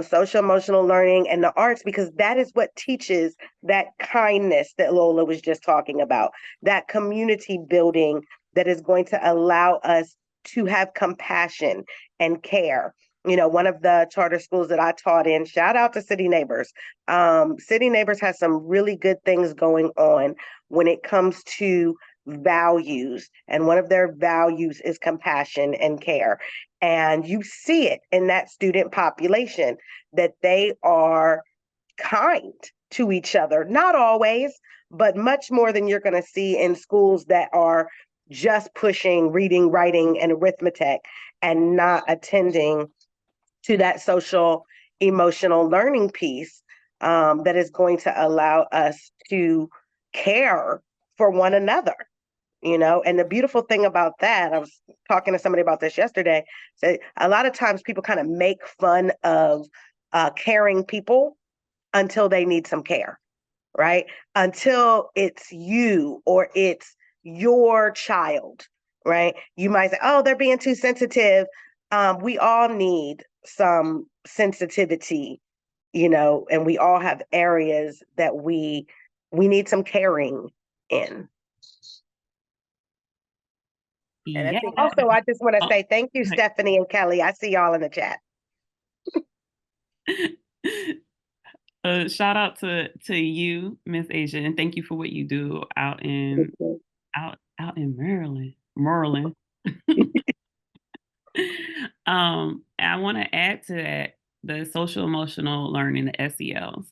S11: social emotional learning and the arts, because that is what teaches that kindness that Lola was just talking about, that community building that is going to allow us to have compassion and care. You know, one of the charter schools that I taught in, shout out to City Neighbors. City Neighbors has some really good things going on when it comes to values. And one of their values is compassion and care. And you see it in that student population, that they are kind to each other. Not always, but much more than you're going to see in schools that are just pushing reading, writing, and arithmetic and not attending to that social emotional learning piece that is going to allow us to care for one another. You know, and the beautiful thing about that, I was talking to somebody about this yesterday, so a lot of times people kind of make fun of caring people until they need some care, right? Until it's you or it's your child, right? You might say, oh, they're being too sensitive. We all need some sensitivity, you know, and we all have areas that we need some caring in. And I think also, I just want to say thank you, Stephanie and Kelly. I see y'all in the chat.
S12: Shout out to you, Miss Asia, and thank you for what you do out in Maryland. I want to add to that the social emotional learning, the SELs.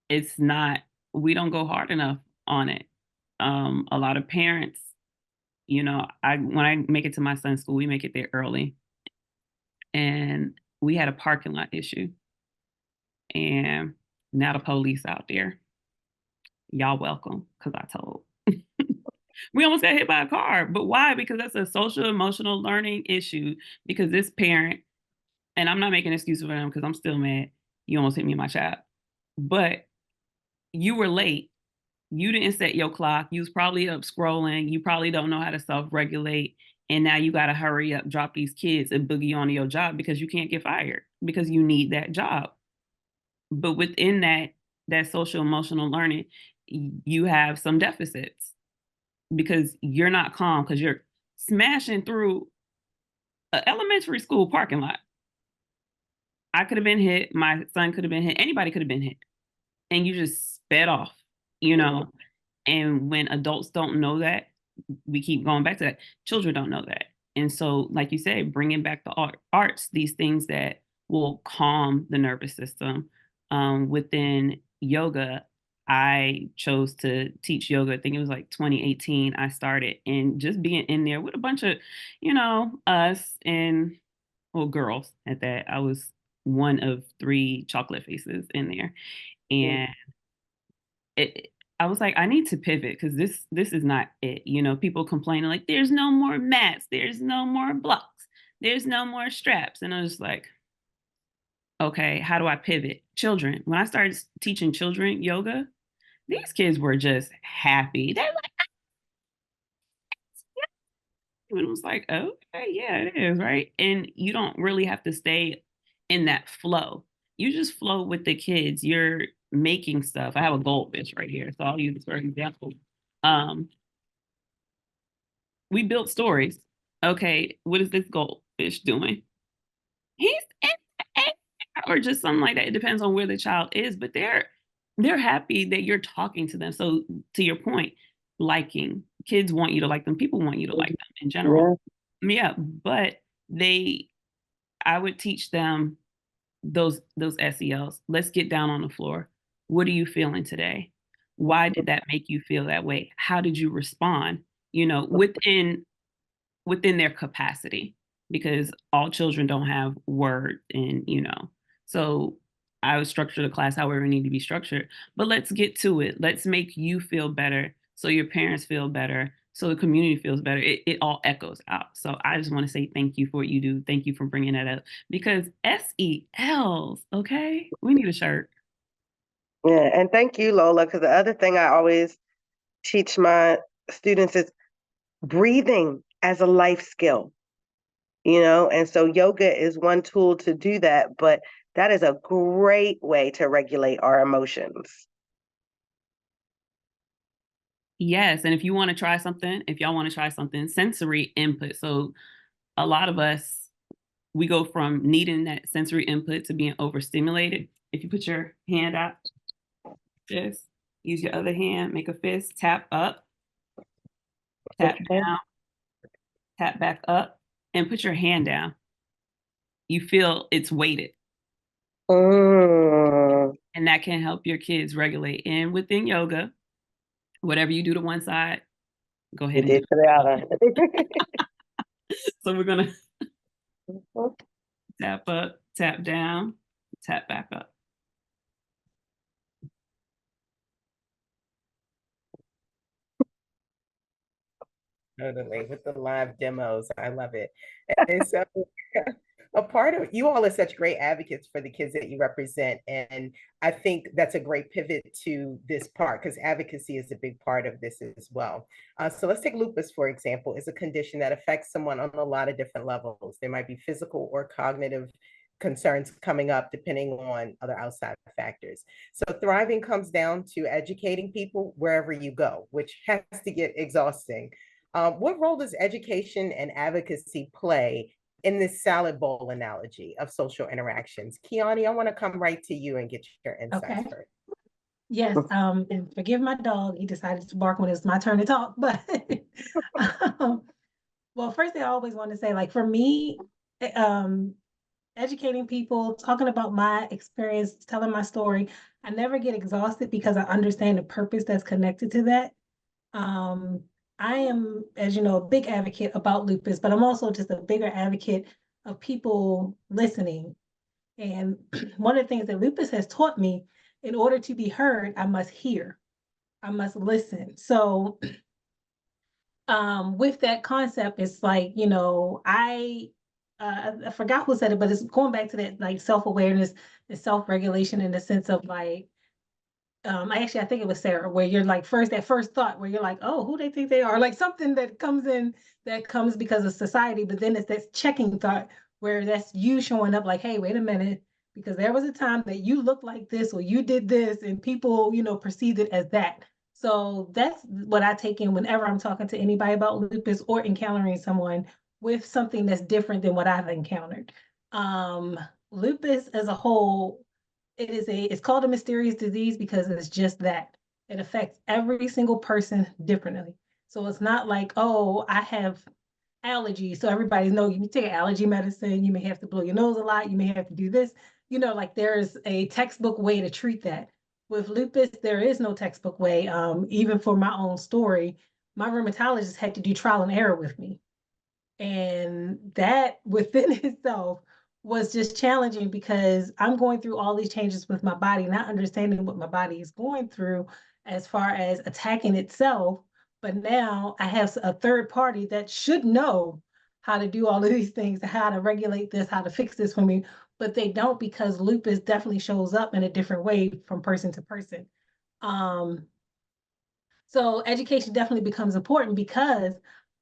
S12: It's not, we don't go hard enough on it. A lot of parents, you know, when I make it to my son's school, we make it there early. And we had a parking lot issue. And now the police out there. Y'all welcome, because I told. We almost got hit by a car. But why? Because that's a social emotional learning issue. Because this parent, and I'm not making an excuse for them because I'm still mad. You almost hit me in my child. But you were late. You didn't set your clock. You was probably up scrolling. You probably don't know how to self-regulate. And now you got to hurry up, drop these kids and boogie on to your job because you can't get fired because you need that job. But within that social emotional learning, you have some deficits because you're not calm because you're smashing through an elementary school parking lot. I could have been hit. My son could have been hit. Anybody could have been hit. And you just sped off, you know. And when adults don't know that, we keep going back to that. Children don't know that. And so, like you said, bringing back the arts, these things that will calm the nervous system. Within yoga, I chose to teach yoga. I think it was like 2018 I started, and just being in there with a bunch of, you know, us and, well, girls at that. I was one of 3 chocolate faces in there. And I was like, I need to pivot because this is not it. You know, people complaining like, there's no more mats, there's no more blocks, there's no more straps. And I was like, okay, how do I pivot? Children. When I started teaching children yoga, these kids were just happy. They're like, and it was like, okay, yeah, it is, right? And you don't really have to stay in that flow. You just flow with the kids. You're making stuff. I have a goldfish right here, so I'll use this for an example. We built stories. Okay, what is this goldfish doing? He's in the air, or just something like that. It depends on where the child is, but they're happy that you're talking to them. So to your point, liking, kids want you to like them. People want you to like them in general. Yeah, but I would teach them those SELs. Let's get down on the floor. What are you feeling today? Why did that make you feel that way? How did you respond? You know, within their capacity, because all children don't have words, and you know, so I would structure the class however it need to be structured. But let's get to it. Let's make you feel better so your parents feel better, so the community feels better. It all echoes out. So I just want to say thank you for what you do. Thank you for bringing that up, because SELs, okay, we need a shirt.
S11: Yeah, and thank you, Lola, because the other thing I always teach my students is breathing as a life skill, and so yoga is one tool to do that, but that is a great way to regulate our emotions.
S12: Yes, and if y'all want to try something, sensory input. So a lot of us, we go from needing that sensory input to being overstimulated. If you put your hand out, just use your other hand, make a fist, tap up, tap down, tap back up, and put your hand down. You feel it's weighted. And that can help your kids regulate. And within yoga, whatever you do to one side, go ahead and do
S11: the other.
S12: So we're gonna tap up, tap down, tap back up.
S2: Totally, with the live demos. I love it. And so a part of you all are such great advocates for the kids that you represent. And I think that's a great pivot to this part, because advocacy is a big part of this as well. So let's take lupus, for example. It's a condition that affects someone on a lot of different levels. There might be physical or cognitive concerns coming up depending on other outside factors. So thriving comes down to educating people wherever you go, which has to get exhausting. What role does education and advocacy play in this salad bowl analogy of social interactions? Kiani, I want to come right to you and get your insights first.
S14: Yes, and forgive my dog. He decided to bark when it's my turn to talk. But well, first thing I always want to say, like for me, educating people, talking about my experience, telling my story, I never get exhausted because I understand the purpose that's connected to that. I am, as you know, a big advocate about lupus, but I'm also just a bigger advocate of people listening. And one of the things that lupus has taught me, in order to be heard, I must hear, I must listen. So with that concept, it's like, I forgot who said it, but it's going back to that like self-awareness and self-regulation in the sense of like, I think it was Sarah, where you're like that first thought where you're like, oh, who they think they are, like something that comes because of society, but then it's that checking thought where that's you showing up like, hey, wait a minute, because there was a time that you looked like this or you did this and people, perceived it as that. So that's what I take in whenever I'm talking to anybody about lupus or encountering someone with something that's different than what I've encountered. Lupus as a whole, it's called a mysterious disease because it's just that. It affects every single person differently. So it's not like, oh, I have allergies. So everybody knows you take allergy medicine, you may have to blow your nose a lot, you may have to do this. Like there's a textbook way to treat that. With lupus, there is no textbook way. Even for my own story, my rheumatologist had to do trial and error with me. And that within itself was just challenging because I'm going through all these changes with my body, not understanding what my body is going through as far as attacking itself. But now I have a third party that should know how to do all of these things, how to regulate this, how to fix this for me, but they don't, because lupus definitely shows up in a different way from person to person. So education definitely becomes important because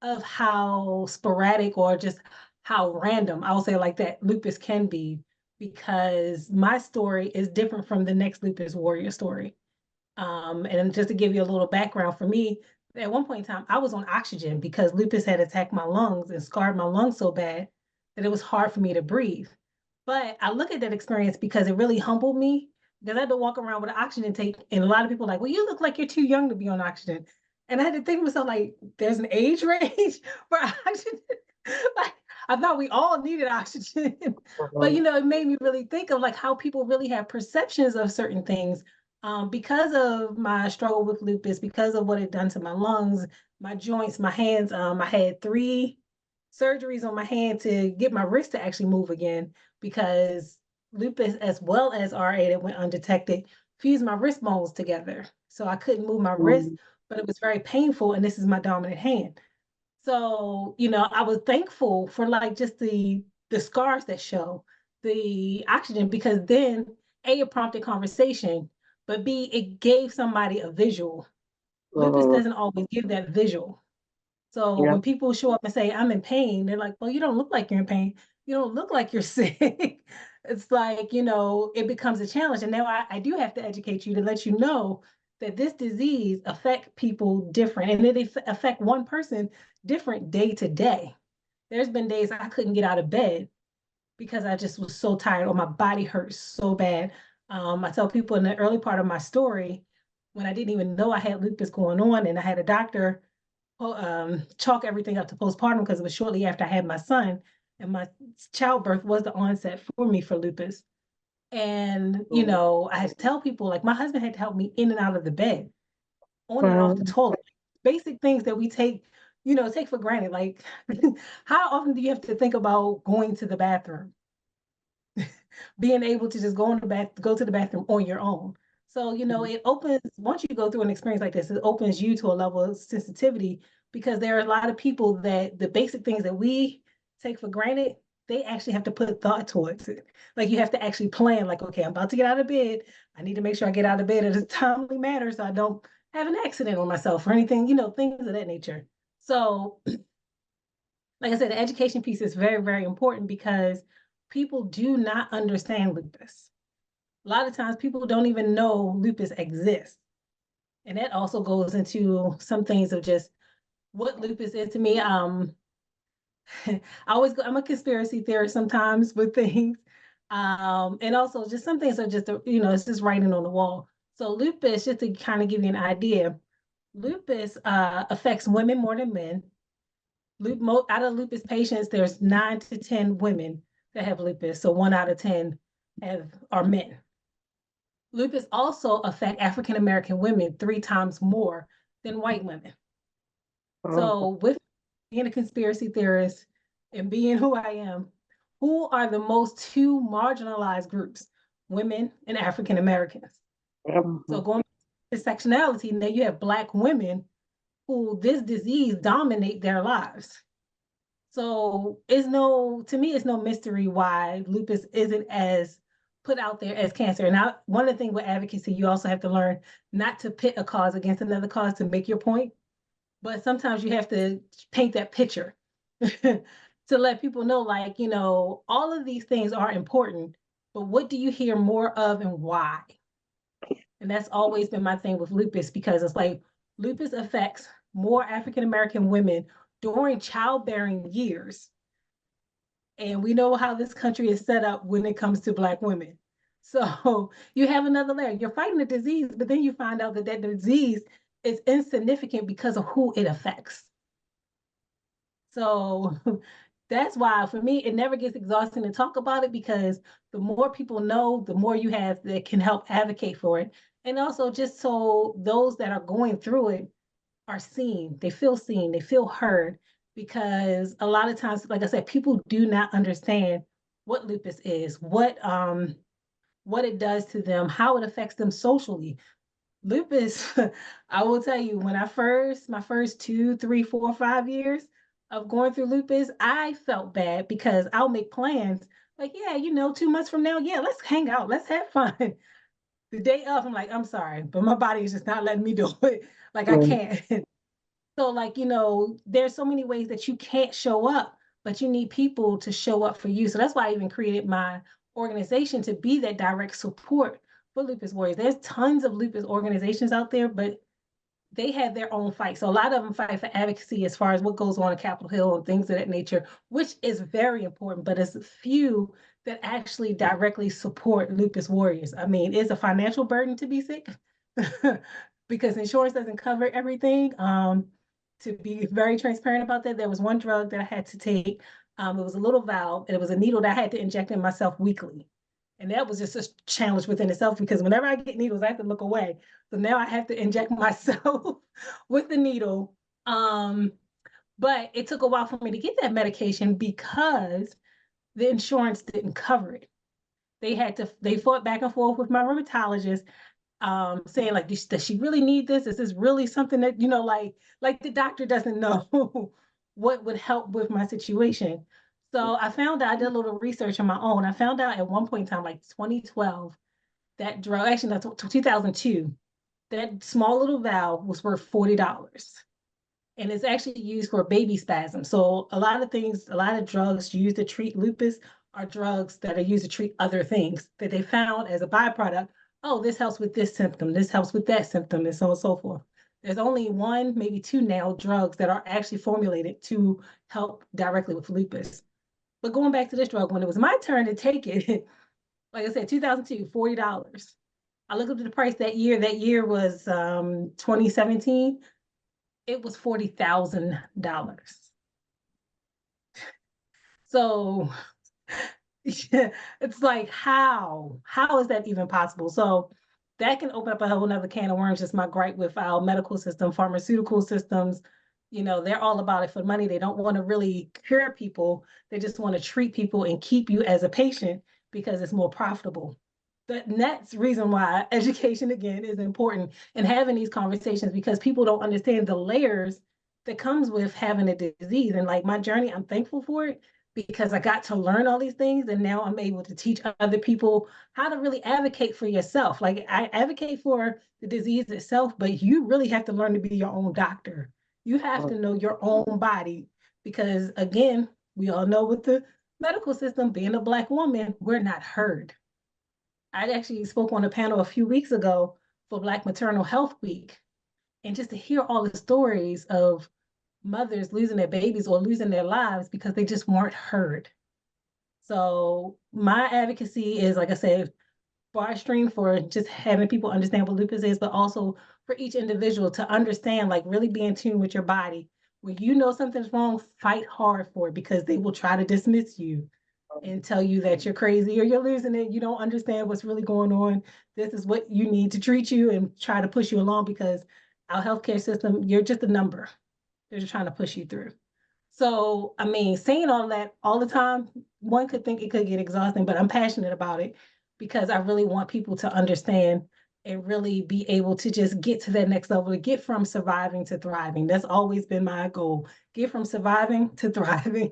S14: of how sporadic or just how random, I'll say like that, lupus can be, because my story is different from the next lupus warrior story. And just to give you a little background, for me, at one point in time, I was on oxygen because lupus had attacked my lungs and scarred my lungs so bad that it was hard for me to breathe. But I look at that experience because it really humbled me, because I had to walk around with an oxygen tank, and a lot of people are like, well, you look like you're too young to be on oxygen. And I had to think to myself, like, there's an age range for oxygen. Like, I thought we all needed oxygen. But, it made me really think of like how people really have perceptions of certain things. Because of my struggle with lupus, because of what it done to my lungs, my joints, my hands, I had 3 surgeries on my hand to get my wrist to actually move again, because lupus, as well as RA that went undetected, fused my wrist bones together. So I couldn't move my wrist, but it was very painful, and this is my dominant hand. So, I was thankful for like just the scars that show, the oxygen, because then A, it prompted conversation, but B, it gave somebody a visual. Lupus doesn't always give that visual. So
S11: Yeah.
S14: when people show up and say, I'm in pain, they're like, well, you don't look like you're in pain. You don't look like you're sick. It's like, it becomes a challenge. And now I do have to educate you to let you know that this disease affect people different, and it affect one person different day to day. There's been days I couldn't get out of bed because I just was so tired, or my body hurt so bad. I tell people in the early part of my story, when I didn't even know I had lupus going on, and I had a doctor chalk everything up to postpartum because it was shortly after I had my son, and my childbirth was the onset for me for lupus. And, I had to tell people, like, my husband had to help me in and out of the bed, on and off the toilet. Basic things that we take for granted. Like, how often do you have to think about going to the bathroom? Being able to just go to the bathroom on your own. So, it opens, once you go through an experience like this, it opens you to a level of sensitivity, because there are a lot of people that the basic things that we take for granted, they actually have to put thought towards it. Like, you have to actually plan, like, okay, I'm about to get out of bed. I need to make sure I get out of bed at a timely manner so I don't have an accident on myself or anything, things of that nature. So, like I said, the education piece is very, very important, because people do not understand lupus. A lot of times people don't even know lupus exists. And that also goes into some things of just what lupus is to me. I'm a conspiracy theorist sometimes with things. And also just some things are just, it's just writing on the wall. So lupus, just to kind of give you an idea, lupus affects women more than men. Out of lupus patients, there's 9 to 10 women that have lupus. So 1 out of 10 are men. Lupus also affects African American women 3 times more than white women. So with being a conspiracy theorist and being who I am, who are the most 2 marginalized groups? Women and African Americans. So going to intersectionality, now you have Black women who this disease dominate their lives. So to me, it's no mystery why lupus isn't as put out there as cancer. And one of the things with advocacy, you also have to learn not to pit a cause against another cause to make your point, but sometimes you have to paint that picture to let people know, like, all of these things are important, but what do you hear more of and why? And that's always been my thing with lupus, because it's like lupus affects more African American women during childbearing years. And we know how this country is set up when it comes to Black women. So you have another layer. You're fighting the disease, but then you find out that disease is insignificant because of who it affects. So that's why, for me, it never gets exhausting to talk about it, because the more people know, the more you have that can help advocate for it. And also just so those that are going through it are seen, they feel heard, because a lot of times, like I said, people do not understand what lupus is, what it does to them, how it affects them socially. Lupus, I will tell you, when my first 2, 3, 4, 5 years of going through lupus, I felt bad, because I'll make plans like, 2 months from now, let's hang out, let's have fun. The day of, I'm like, I'm sorry, but my body is just not letting me do it. Like, I can't. So, like, there's so many ways that you can't show up, but you need people to show up for you. So that's why I even created my organization, to be that direct support for lupus warriors. There's tons of lupus organizations out there, but they have their own fight. So a lot of them fight for advocacy as far as what goes on in Capitol Hill and things of that nature, which is very important, but it's few that actually directly support lupus warriors. I mean, it's a financial burden to be sick because insurance doesn't cover everything. To be very transparent about that, there was one drug that I had to take. It was a little valve, and it was a needle that I had to inject in myself weekly. And that was just a challenge within itself, because whenever I get needles, I have to look away. So now I have to inject myself with the needle. But it took a while for me to get that medication, because the insurance didn't cover it. They fought back and forth with my rheumatologist. saying like, does she really need this? Is this really something that, like the doctor doesn't know what would help with my situation. So I found out, I did a little research on my own. I found out at one point in time, like 2012, that drug, actually, that's 2002, that small little valve was worth $40. And it's actually used for baby spasm. So a lot of drugs used to treat lupus are drugs that are used to treat other things that they found as a byproduct. Oh, this helps with this symptom, this helps with that symptom, and so on and so forth. There's only one, maybe two now drugs that are actually formulated to help directly with lupus. But going back to this drug, when it was my turn to take it, like I said, 2002, $40. I looked up at the price that year. That year was 2017. It was $40,000. So yeah, it's like, how is that even possible? So that can open up a whole nother can of worms. Just my gripe with our medical system, pharmaceutical systems. They're all about it for money. They don't want to really cure people. They just want to treat people and keep you as a patient because it's more profitable. And that's the reason why education, again, is important and having these conversations, because people don't understand the layers that comes with having a disease. And like my journey, I'm thankful for it because I got to learn all these things. And now I'm able to teach other people how to really advocate for yourself. Like I advocate for the disease itself, but you really have to learn to be your own doctor. You have to know your own body because, again, we all know with the medical system, being a Black woman, we're not heard. I actually spoke on a panel a few weeks ago for Black Maternal Health Week. And just to hear all the stories of mothers losing their babies or losing their lives because they just weren't heard. So my advocacy is, like I said, far stream for just having people understand what lupus is, but also for each individual to understand, like really be in tune with your body. When you know something's wrong, fight hard for it because they will try to dismiss you and tell you that you're crazy or you're losing it. You don't understand what's really going on. This is what you need to treat you and try to push you along because our healthcare system, you're just a number. They're just trying to push you through. So, I mean, saying all that all the time, one could think it could get exhausting, but I'm passionate about it because I really want people to understand and really be able to just get to that next level, to get from surviving to thriving. That's always been my goal. Get from surviving to thriving.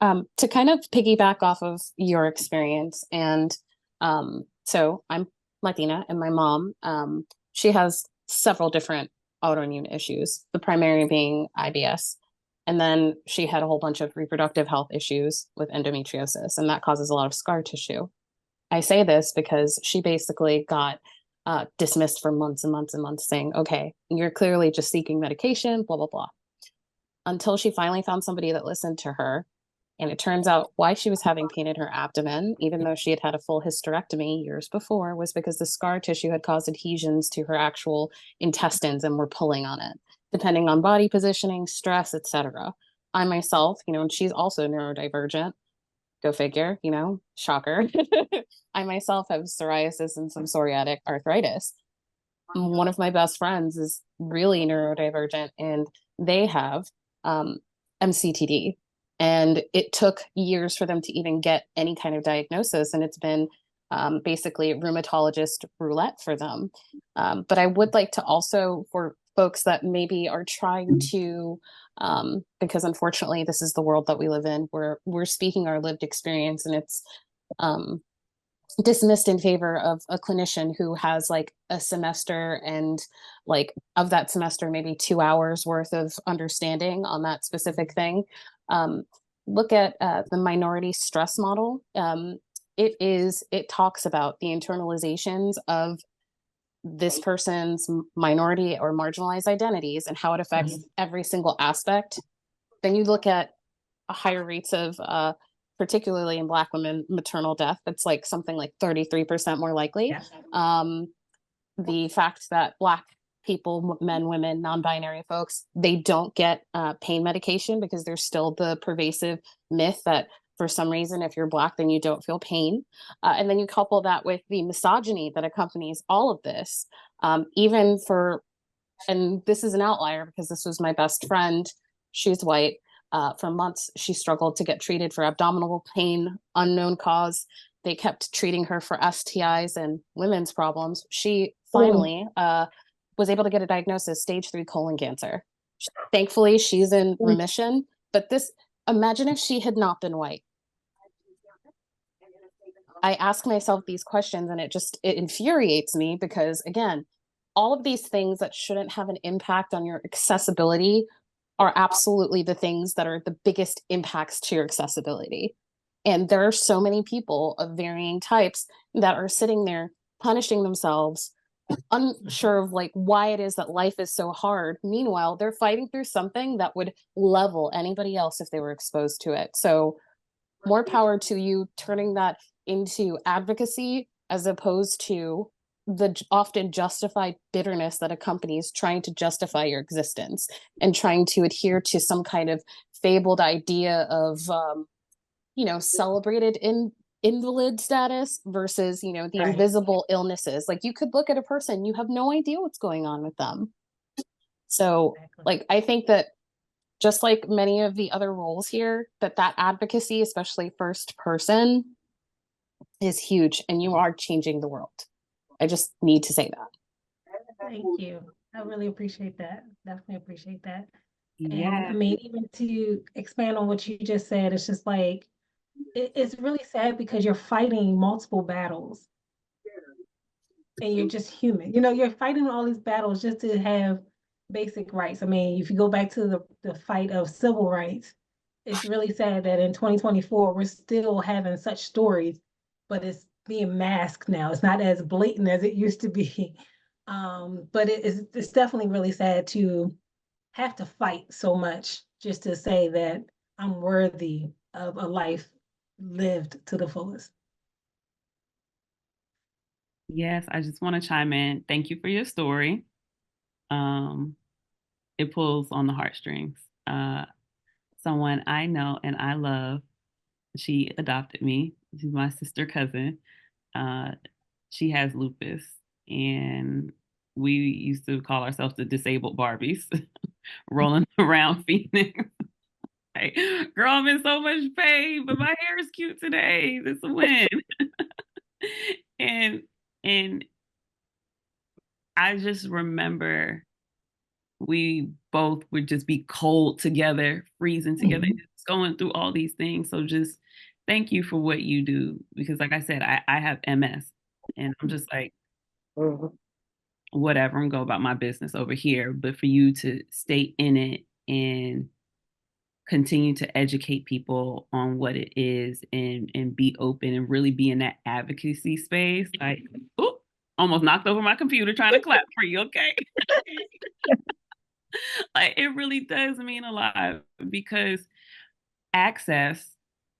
S13: To kind of piggyback off of your experience, and so I'm Latina, and my mom, she has several different autoimmune issues, the primary being IBS. And then she had a whole bunch of reproductive health issues with endometriosis, and that causes a lot of scar tissue. I say this because she basically got dismissed for months and months and months, saying, okay, you're clearly just seeking medication, blah, blah, blah. Until she finally found somebody that listened to her. And it turns out why she was having pain in her abdomen, even though she had had a full hysterectomy years before, was because the scar tissue had caused adhesions to her actual intestines and were pulling on it, depending on body positioning, stress, etc. I myself, and she's also neurodivergent. Go figure, shocker. I myself have psoriasis and some psoriatic arthritis. One of my best friends is really neurodivergent, and they have MCTD. And it took years for them to even get any kind of diagnosis. And it's been basically rheumatologist roulette for them. But I would like to also, for folks that maybe are trying to, because unfortunately this is the world that we live in, where we're speaking our lived experience, and it's dismissed in favor of a clinician who has like a semester, and like of that semester, maybe 2 hours worth of understanding on that specific thing. Look at the minority stress model. It talks about the internalizations of this person's minority or marginalized identities and how it affects every single aspect. Then you look at higher rates of, particularly in Black women, maternal death. It's like something like 33% more likely.
S14: Yes.
S13: The fact that Black people, men, women, non-binary folks, they don't get pain medication because there's still the pervasive myth that for some reason, if you're Black, then you don't feel pain. And then you couple that with the misogyny that accompanies all of this, even for, and this is an outlier because this was my best friend, she's white. For months, she struggled to get treated for abdominal pain, unknown cause. they kept treating her for STIs and women's problems. She finally was able to get a diagnosis, stage 3 colon cancer. Thankfully, she's in remission. But imagine if she had not been white. I ask myself these questions, and it infuriates me because, again, all of these things that shouldn't have an impact on your accessibility are absolutely the things that are the biggest impacts to your accessibility. And there are so many people of varying types that are sitting there punishing themselves, unsure of like why it is that life is so hard. Meanwhile, they're fighting through something that would level anybody else if they were exposed to it. So more power to you turning that into advocacy as opposed to the often justified bitterness that accompanies trying to justify your existence and trying to adhere to some kind of fabled idea of, celebrated invalid status versus, the invisible illnesses. Like you could look at a person, you have no idea what's going on with them. So like, I think that just like many of the other roles here, that advocacy, especially first person, is huge, and you are changing the world. I just need to say that.
S14: Thank you. I really appreciate that. Definitely appreciate that.
S12: Yeah.
S14: And I mean, even to expand on what you just said, it's just like, it's really sad because you're fighting multiple battles and you're just human. You're fighting all these battles just to have basic rights. I mean, if you go back to the fight of civil rights, it's really sad that in 2024, we're still having such stories, but it's being masked now. It's not as blatant as it used to be. But it's definitely really sad to have to fight so much just to say that I'm worthy of a life lived to the fullest.
S12: Yes, I just want to chime in. Thank you for your story. It pulls on the heartstrings. Someone I know and I love, she adopted me. She's my sister cousin. She has lupus, and we used to call ourselves the disabled Barbies, rolling around feeding. Like, girl, I'm in so much pain, but my hair is cute today. This is a win. and I just remember we both would just be cold together, freezing together, just going through all these things. So just thank you for what you do. Because like I said, I have MS, and I'm just like, whatever, I'm going to go about my business over here. But for you to stay in it and continue to educate people on what it is and be open and really be in that advocacy space. Like, ooh, almost knocked over my computer trying to clap for you, okay? Like, it really does mean a lot because access,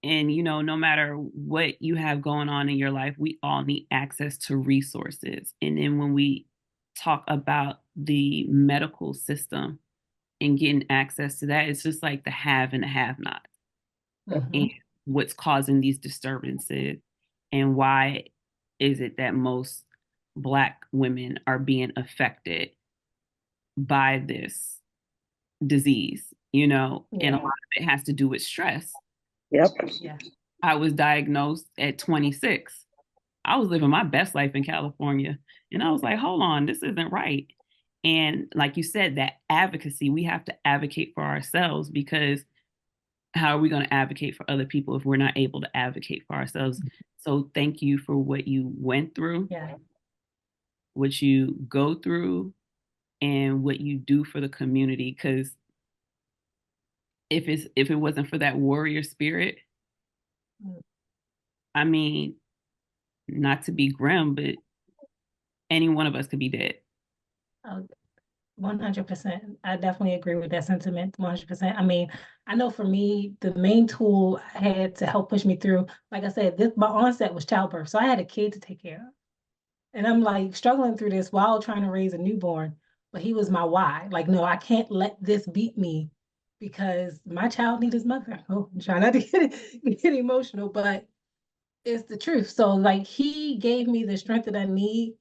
S12: and no matter what you have going on in your life, we all need access to resources. And then when we talk about the medical system and getting access to that, it's just like the have and the have not. And what's causing these disturbances, and why is it that most Black women are being affected by this disease, and a lot of it has to do with stress.
S11: Yep.
S14: Yeah.
S12: I was diagnosed at 26. I was living my best life in California, and I was like, hold on, this isn't right. And like you said, that advocacy, we have to advocate for ourselves, because how are we going to advocate for other people if we're not able to advocate for ourselves? So thank you for what you went through, what you go through, and what you do for the community. Because if it wasn't for that warrior spirit, I mean, not to be grim, but any one of us could be dead.
S14: 100%. I definitely agree with that sentiment. 100%. I mean, I know for me, the main tool I had to help push me through, like I said, my onset was childbirth. So I had a kid to take care of. And I'm like struggling through this while trying to raise a newborn. But he was my why. Like, no, I can't let this beat me because my child needs his mother. Oh, I'm trying not to get emotional, but it's the truth. So like he gave me the strength that I need.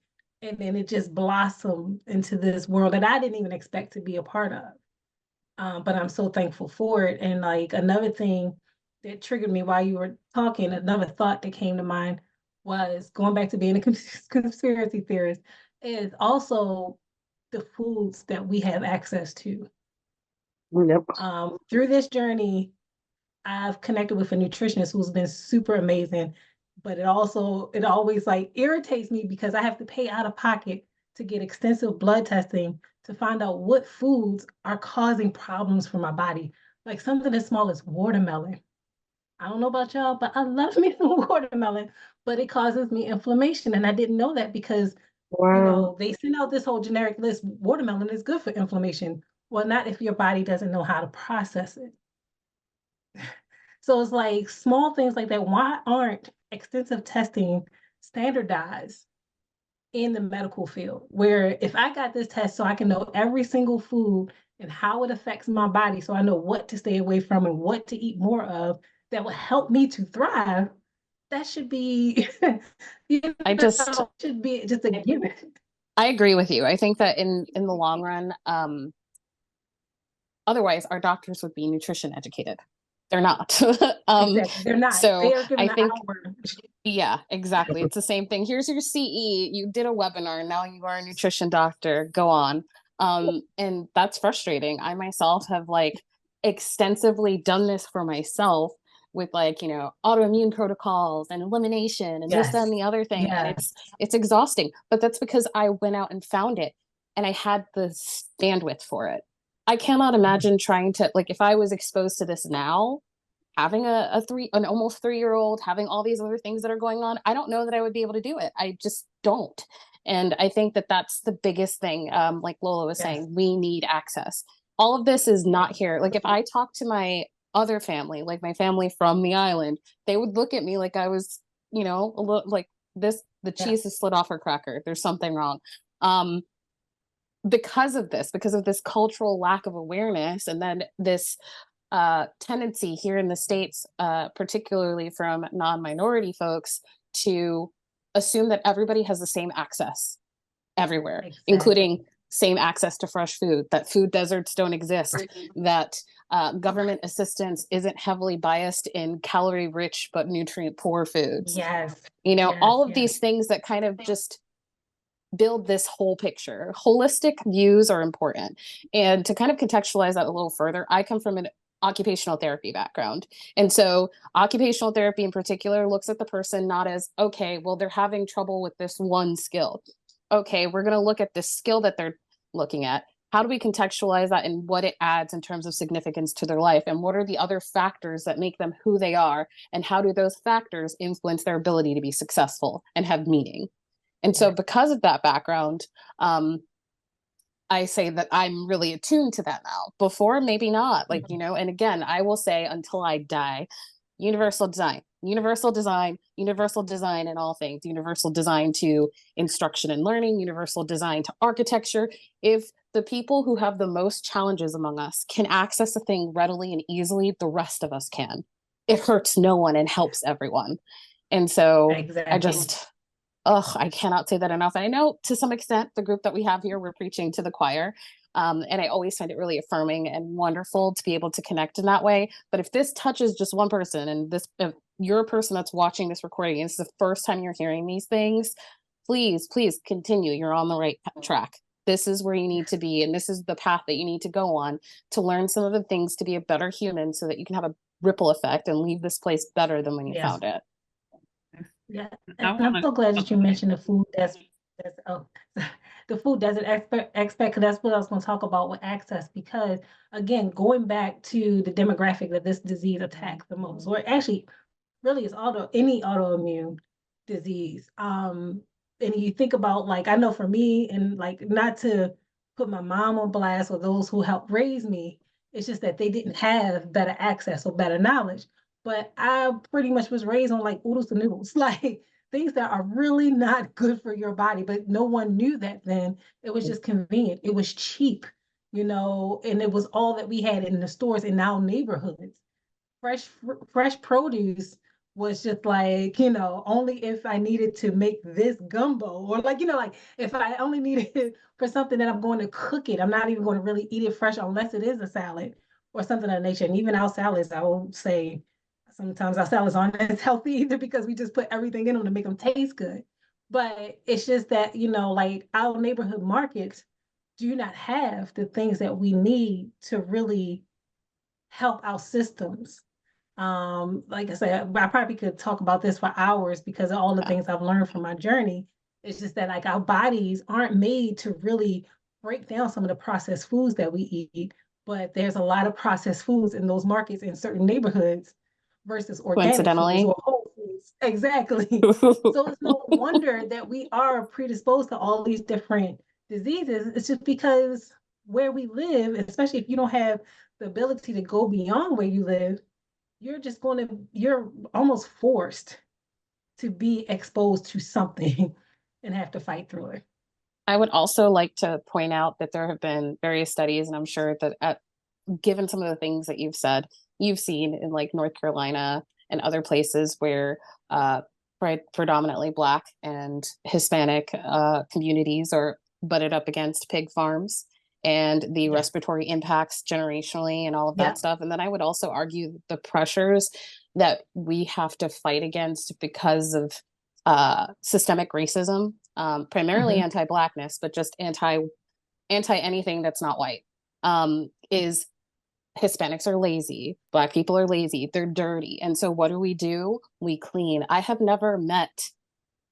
S14: And then it just blossomed into this world that I didn't even expect to be a part of. But I'm so thankful for it. And like another thing that triggered me while you were talking, another thought that came to mind was going back to being a conspiracy theorist, is also the foods that we have access to.
S11: Yep.
S14: Through this journey, I've connected with a nutritionist who's been super amazing, but it always like irritates me because I have to pay out of pocket to get extensive blood testing to find out what foods are causing problems for my body. Like something as small as watermelon. I don't know about y'all, but I love me some watermelon, but it causes me inflammation. And I didn't know that because,
S11: Wow.
S14: they send out this whole generic list, watermelon is good for inflammation. Well, not if your body doesn't know how to process it. So it's like small things like that. Why aren't extensive testing standardized in the medical field? Where if I got this test so I can know every single food and how it affects my body, so I know what to stay away from and what to eat more of that will help me to thrive, that should be, should be just a given.
S13: I agree with you. I think that in the long run, otherwise our doctors would be nutrition educated. They're not.
S14: Exactly. They're not.
S13: So
S14: they are given
S13: I think,
S14: hour.
S13: yeah, exactly. It's the same thing. Here's your CE. You did a webinar. Now you are a nutrition doctor. Go on. And that's frustrating. I myself have like extensively done this for myself with like, autoimmune protocols and elimination and this, that, and the other thing.
S14: Yeah.
S13: And it's exhausting, but that's because I went out and found it and I had the bandwidth for it. I cannot imagine trying to, like, if I was exposed to this now, having an almost 3-year-old, having all these other things that are going on, I don't know that I would be able to do it. I just don't. And I think that that's the biggest thing. Like Lola was saying, we need access. All of this is not here. Like if I talk to my other family, like my family from the island, they would look at me like I was, a little like this, the cheese is slid off her cracker. There's something wrong. Because of this cultural lack of awareness, and then this tendency here in the States, particularly from non-minority folks, to assume that everybody has the same access everywhere, including same access to fresh food, that food deserts don't exist, that government assistance isn't heavily biased in calorie rich but nutrient poor foods. All of these things that kind of just build this whole picture. Holistic views are important. And to kind of contextualize that a little further, I come from an occupational therapy background. And so occupational therapy in particular looks at the person not as, okay, well, they're having trouble with this one skill. Okay, we're going to look at this skill that they're looking at. How do we contextualize that and what it adds in terms of significance to their life? And what are the other factors that make them who they are? And how do those factors influence their ability to be successful and have meaning? And so because of that background, I say that I'm really attuned to that now. Before, maybe not. Like, and again, I will say until I die, universal design in all things, universal design to instruction and learning, universal design to architecture. If the people who have the most challenges among us can access a thing readily and easily, the rest of us can. It hurts no one and helps everyone. And so I cannot say that enough. And I know to some extent, the group that we have here, we're preaching to the choir. And I always find it really affirming and wonderful to be able to connect in that way. But if this touches just one person, and if you're a person that's watching this recording, and it's the first time you're hearing these things, please continue. You're on the right track. This is where you need to be. And this is the path that you need to go on to learn some of the things to be a better human so that you can have a ripple effect and leave this place better than when you found it.
S14: Yeah, and I'm so glad that you mentioned the food the food desert expert, because that's what I was going to talk about with access. Because again, going back to the demographic that this disease attacks the most, or actually, really, is any autoimmune disease. And you think about, like, I know for me, and like, not to put my mom on blast or those who helped raise me, it's just that they didn't have better access or better knowledge. But I pretty much was raised on like oodles and noodles, like things that are really not good for your body, but no one knew that then. It was just convenient. It was cheap, and it was all that we had in the stores in our neighborhoods. Fresh produce was just like, only if I needed to make this gumbo, or like, like if I only needed it for something that I'm going to cook it, I'm not even going to really eat it fresh unless it is a salad or something of that nature. And even our salads, I will say, Sometimes our salads aren't as healthy either because we just put everything in them to make them taste good. But it's just that, like our neighborhood markets do not have the things that we need to really help our systems. Like I said, I probably could talk about this for hours because of all the things I've learned from my journey. It's just that like our bodies aren't made to really break down some of the processed foods that we eat, but there's a lot of processed foods in those markets in certain neighborhoods versus organic foods
S13: Coincidentally.
S14: or whole foods. Exactly. So it's no wonder that we are predisposed to all these different diseases. It's just because where we live, especially if you don't have the ability to go beyond where you live, you're almost forced to be exposed to something and have to fight through it.
S13: I would also like to point out that there have been various studies, and I'm sure that given some of the things that you've said, you've seen in like North Carolina and other places where predominantly Black and Hispanic communities are butted up against pig farms and the respiratory impacts generationally and all of that stuff. And then I would also argue the pressures that we have to fight against because of systemic racism, primarily anti-Blackness, but just anti anything that's not white, is Hispanics are lazy, Black people are lazy, they're dirty. And so what do? We clean. I have never met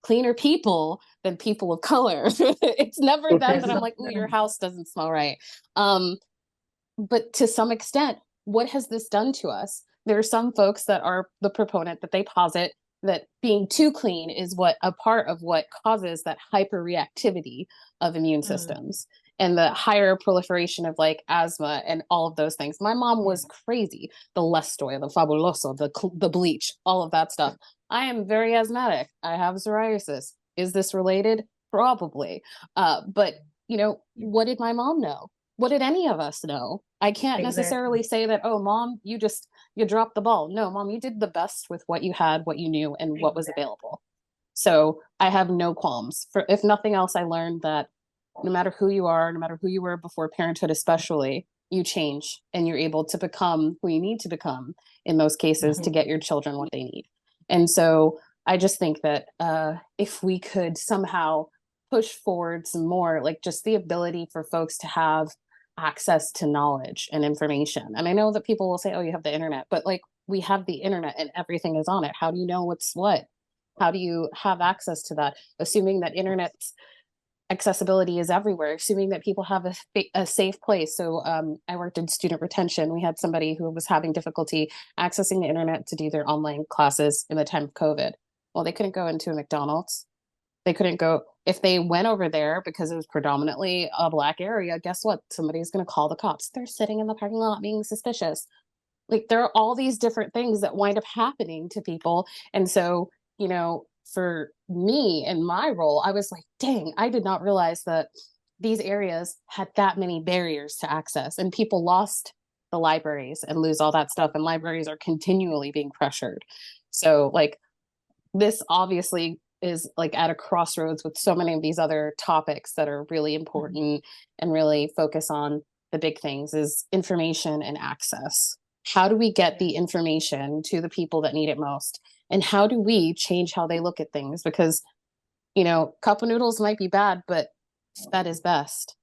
S13: cleaner people than people of color. It's never them that I'm like, oh, your house doesn't smell right. But to some extent, what has this done to us? There are some folks that are the proponent that they posit that being too clean is a part of what causes that hyperreactivity of immune systems and the higher proliferation of like asthma and all of those things. My mom was crazy. The Lestoy, the Fabuloso, the bleach, all of that stuff. I am very asthmatic. I have psoriasis. Is this related? Probably. But what did my mom know? What did any of us know? I can't necessarily say that, oh, mom, you dropped the ball. No, mom, you did the best with what you had, what you knew, and what was available. So I have no qualms. If nothing else, I learned that no matter who you are, no matter who you were before parenthood, especially, you change and you're able to become who you need to become in those cases to get your children what they need. And so I just think that if we could somehow push forward some more, like just the ability for folks to have access to knowledge and information. And I know that people will say, oh, you have the internet, but like we have the internet and everything is on it. How do you know what's what? How do you have access to that? Assuming that internet accessibility is everywhere, assuming that people have a safe place. So I worked in student retention. We had somebody who was having difficulty accessing the internet to do their online classes in the time of COVID. Well, they couldn't go into a McDonald's. They couldn't go. If they went over there because it was predominantly a Black area, guess what? Somebody's going to call the cops. They're sitting in the parking lot being suspicious. Like there are all these different things that wind up happening to people. And so, for me and my role, I was like, dang, I did not realize that these areas had that many barriers to access, and people lost the libraries and lose all that stuff. And libraries are continually being pressured. So like this obviously is like at a crossroads with so many of these other topics that are really important and really focus on the big things is information and access. How do we get the information to the people that need it most? And how do we change how they look at things? Because, cup of noodles might be bad, but that is best.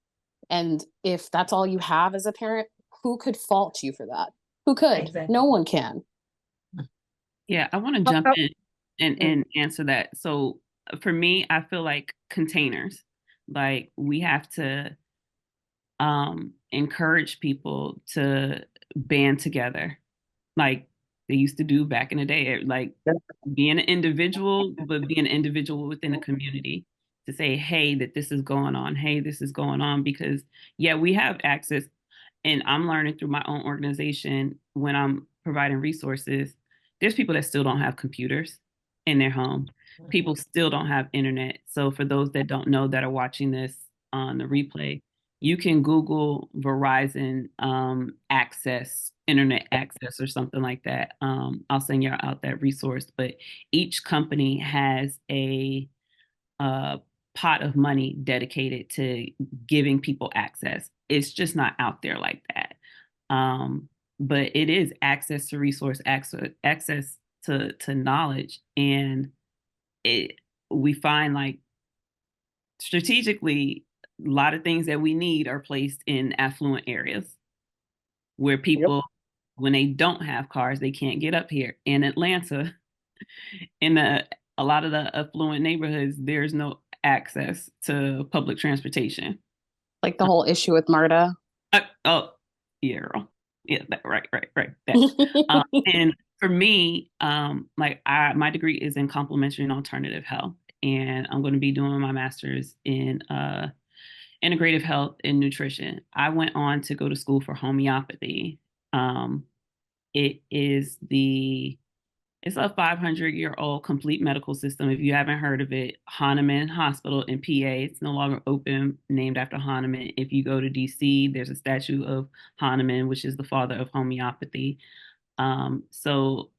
S13: And if that's all you have as a parent, who could fault you for that? Who could? Exactly. No one can.
S12: Yeah, I want to jump in and answer that. So for me, I feel like containers, like we have to encourage people to band together like they used to do back in the day, like being an individual, but being an individual within a community to say, hey, that this is going on. Hey, this is going on because we have access, and I'm learning through my own organization when I'm providing resources. There's people that still don't have computers in their home. People still don't have internet. So for those that don't know that are watching this on the replay, you can Google Verizon internet access or something like that. I'll send you out that resource, but each company has a pot of money dedicated to giving people access. It's just not out there like that. but it is access to resource, access to knowledge. And we find like strategically, a lot of things that we need are placed in affluent areas where people, when they don't have cars, they can't get up here. In Atlanta, in a lot of the affluent neighborhoods, there's no access to public transportation.
S13: Like the whole issue with MARTA.
S12: Oh, yeah, girl. Yeah, right. That. And for me, my degree is in complementary and alternative health, and I'm going to be doing my master's in integrative health and nutrition. I went on to go to school for homeopathy. It's a 500-year-old complete medical system. If you haven't heard of it, Hahnemann Hospital in PA, it's no longer open, named after Hahnemann. If you go to DC, there's a statue of Hahnemann, which is the father of homeopathy. So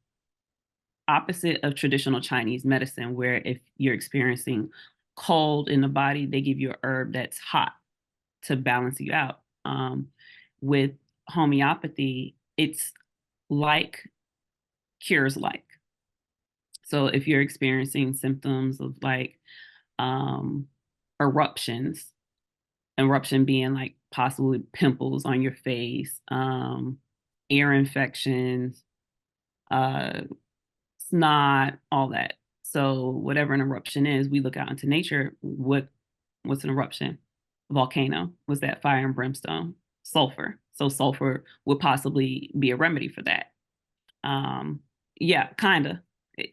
S12: opposite of traditional Chinese medicine, where if you're experiencing cold in the body, they give you a herb that's hot to balance you out. With homeopathy, it's like cures like. So if you're experiencing symptoms of like eruption being like possibly pimples on your face, ear infections, snot, all that. So whatever an eruption is, we look out into nature. What's an eruption? Volcano. Was that fire and brimstone? Sulfur. So sulfur would possibly be a remedy for that. Yeah, kind of.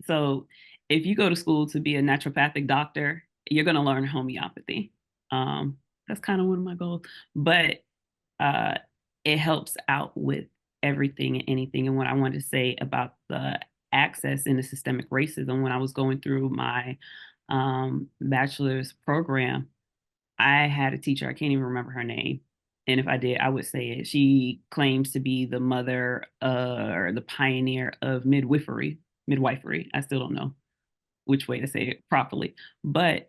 S12: So if you go to school to be a naturopathic doctor, you're going to learn homeopathy. That's kind of one of my goals, but it helps out with everything and anything. And what I wanted to say about the access into systemic racism, when I was going through my bachelor's program, I had a teacher, I can't even remember her name. And if I did, I would say it. She claims to be the mother or the pioneer of midwifery. I still don't know which way to say it properly. And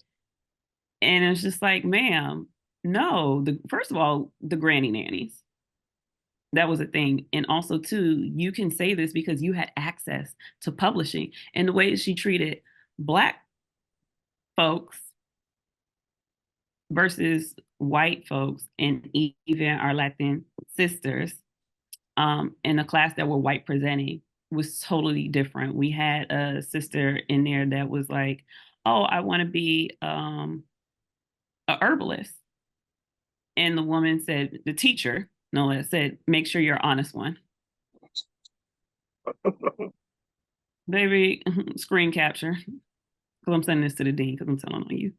S12: it's just like, ma'am, no. First of all, the granny nannies. That was a thing. And also, too, you can say this because you had access to publishing. And the way that she treated Black folks versus white folks and even our Latin sisters in a class that were white presenting was totally different. We had a sister in there that was like, oh, I want to be a herbalist. And the woman said, the teacher, no, said, make sure you're an honest one. Baby, screen capture. Because I'm sending this to the dean because I'm telling on you.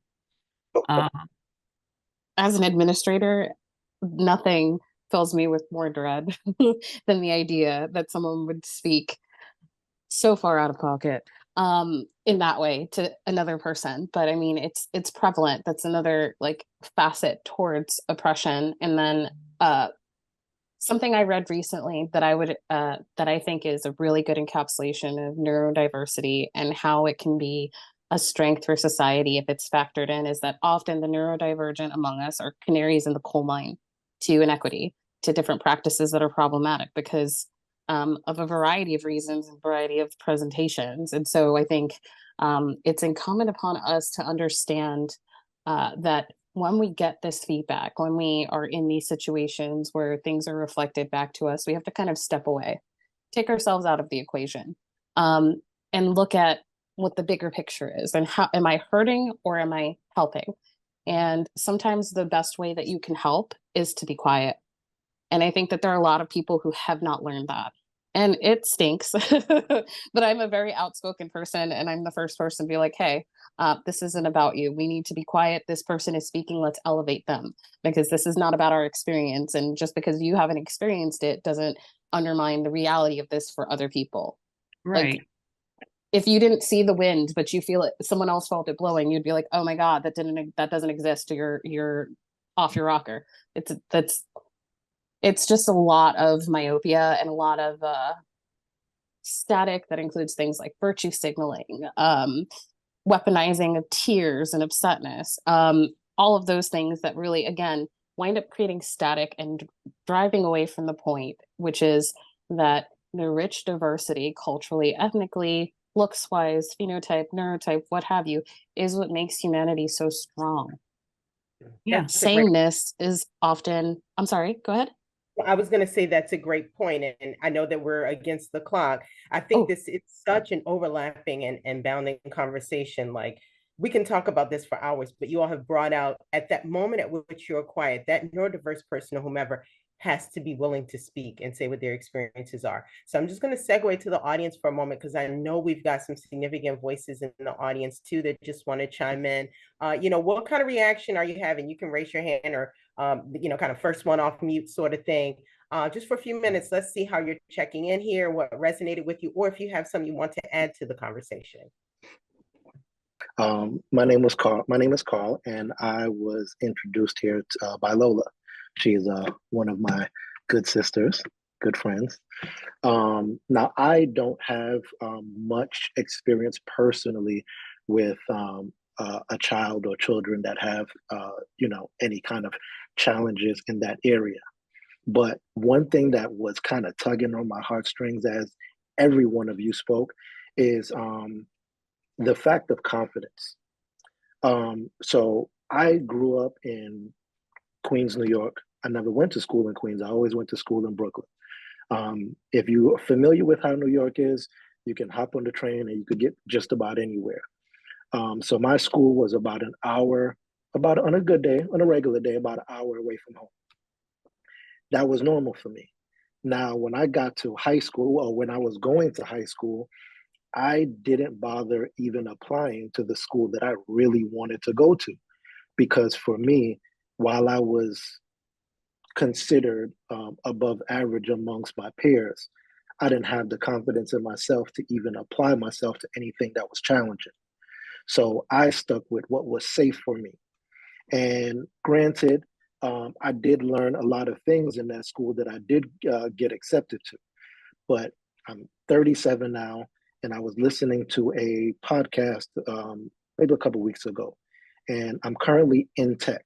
S13: As an administrator, nothing fills me with more dread than the idea that someone would speak so far out of pocket in that way to another person. But I mean, it's prevalent. That's another like facet towards oppression. And then something I read recently that I think is a really good encapsulation of neurodiversity and how it can be a strength for society if it's factored in, is that often the neurodivergent among us are canaries in the coal mine to inequity, to different practices that are problematic because of a variety of reasons and variety of presentations. And so I think it's incumbent upon us to understand that when we get this feedback, when we are in these situations where things are reflected back to us, we have to kind of step away, take ourselves out of the equation, and look at what the bigger picture is and how am I hurting or am I helping? And sometimes the best way that you can help is to be quiet. And I think that there are a lot of people who have not learned that. And it stinks, but I'm a very outspoken person and I'm the first person to be like, hey, this isn't about you. We need to be quiet. This person is speaking. Let's elevate them because this is not about our experience. And just because you haven't experienced it doesn't undermine the reality of this for other people.
S12: Right.
S13: Like, if you didn't see the wind, but you feel it, someone else felt it blowing, you'd be like, oh my God, that doesn't exist. You're off your rocker. It's just a lot of myopia and a lot of static that includes things like virtue signaling, weaponizing of tears and upsetness, all of those things that really, again, wind up creating static and driving away from the point, which is that the rich diversity, culturally, ethnically, looks wise, phenotype, neurotype, what have you, is what makes humanity so strong.
S12: Yeah.
S13: Sameness is often, I'm sorry, go ahead.
S2: I was going to say that's a great point, and I know that we're against the clock. I think it's such an overlapping and bounding conversation. Like, we can talk about this for hours, but you all have brought out at that moment at which you're quiet, that neurodiverse person or whomever has to be willing to speak and say what their experiences are. So I'm just going to segue to the audience for a moment, because I know we've got some significant voices in the audience too that just want to chime in. What kind of reaction are you having? You can raise your hand or kind of first one off mute sort of thing. Just for a few minutes, let's see how you're checking in here, what resonated with you, or if you have something you want to add to the conversation.
S15: My name is Carl, and I was introduced here by Lola. She's one of my good sisters, good friends. Now, I don't have much experience personally with a child or children that have, any kind of challenges in that area. But one thing that was kind of tugging on my heartstrings as every one of you spoke is the fact of confidence. So I grew up in Queens, New York. I never went to school in Queens. I always went to school in Brooklyn. If you are familiar with how New York is, you can hop on the train and you could get just about anywhere. So my school was about an hour, on a good day, on a regular day, about an hour away from home. That was normal for me. Now, when I got to high school, or when I was going to high school, I didn't bother even applying to the school that I really wanted to go to, because for me, while I was considered above average amongst my peers, I didn't have the confidence in myself to even apply myself to anything that was challenging. So I stuck with what was safe for me. And granted, I did learn a lot of things in that school that I did get accepted to. But I'm 37 now, and I was listening to a podcast maybe a couple of weeks ago, and I'm currently in tech,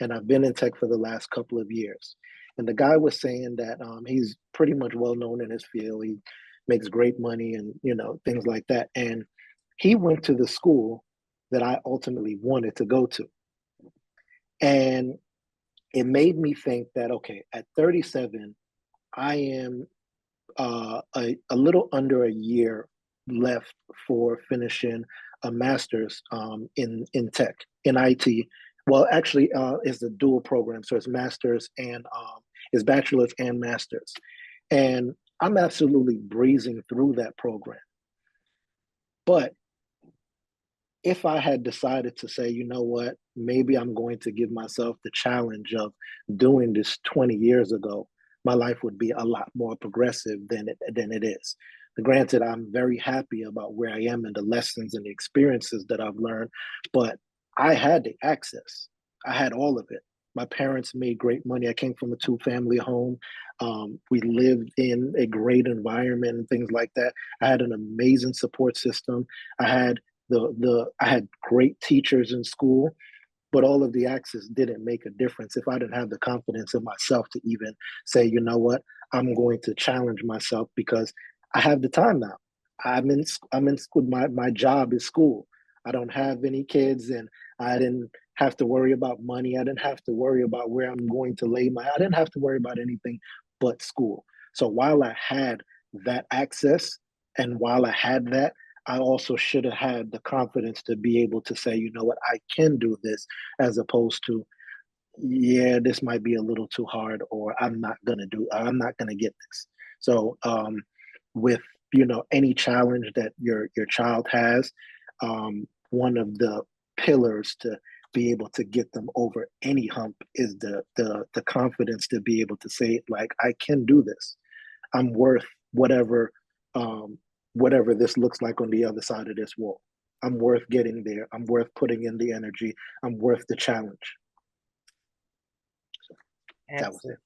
S15: and I've been in tech for the last couple of years. And the guy was saying that he's pretty much well known in his field. He makes great money and things like that. And he went to the school that I ultimately wanted to go to. And it made me think that, okay, at 37, I am a little under a year left for finishing a master's in tech, in IT. Well, actually, it's a dual program, so it's master's and it's bachelor's and master's. And I'm absolutely breezing through that program. But if I had decided to say, you know what, maybe I'm going to give myself the challenge of doing this 20 years ago, my life would be a lot more progressive than it is. Granted, I'm very happy about where I am and the lessons and the experiences that I've learned, but I had the access. I had all of it. My parents made great money. I came from a 2-family home. We lived in a great environment and things like that. I had an amazing support system. I had I had great teachers in school, but all of the access didn't make a difference if I didn't have the confidence in myself to even say, you know what, I'm going to challenge myself because I have the time now. I'm in school. My job is school. I don't have any kids, and I didn't have to worry about money. I didn't have to worry about where I'm going to lay I didn't have to worry about anything but school. So while I had that access, and while I had that, I also should have had the confidence to be able to say, you know what, I can do this, as opposed to, yeah, this might be a little too hard, or I'm not gonna get this. So with any challenge that your child has, one of the pillars to be able to get them over any hump is the confidence to be able to say, like, I can do this. I'm worth whatever this looks like on the other side of this wall. I'm worth getting there. I'm worth putting in the energy. I'm worth the challenge. So that was it.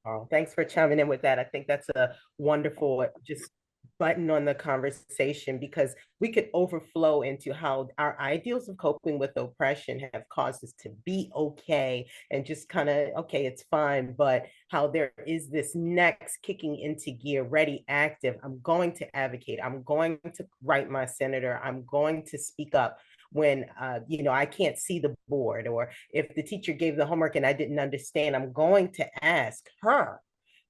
S2: Oh, thanks for chiming in with that. I think that's a wonderful, just button on the conversation, because we could overflow into how our ideals of coping with oppression have caused us to be okay and just kind of, okay, it's fine, but how there is this next kicking into gear, ready, active. I'm going to advocate. I'm going to write my senator. I'm going to speak up when I can't see the board, or if the teacher gave the homework and I didn't understand, I'm going to ask her.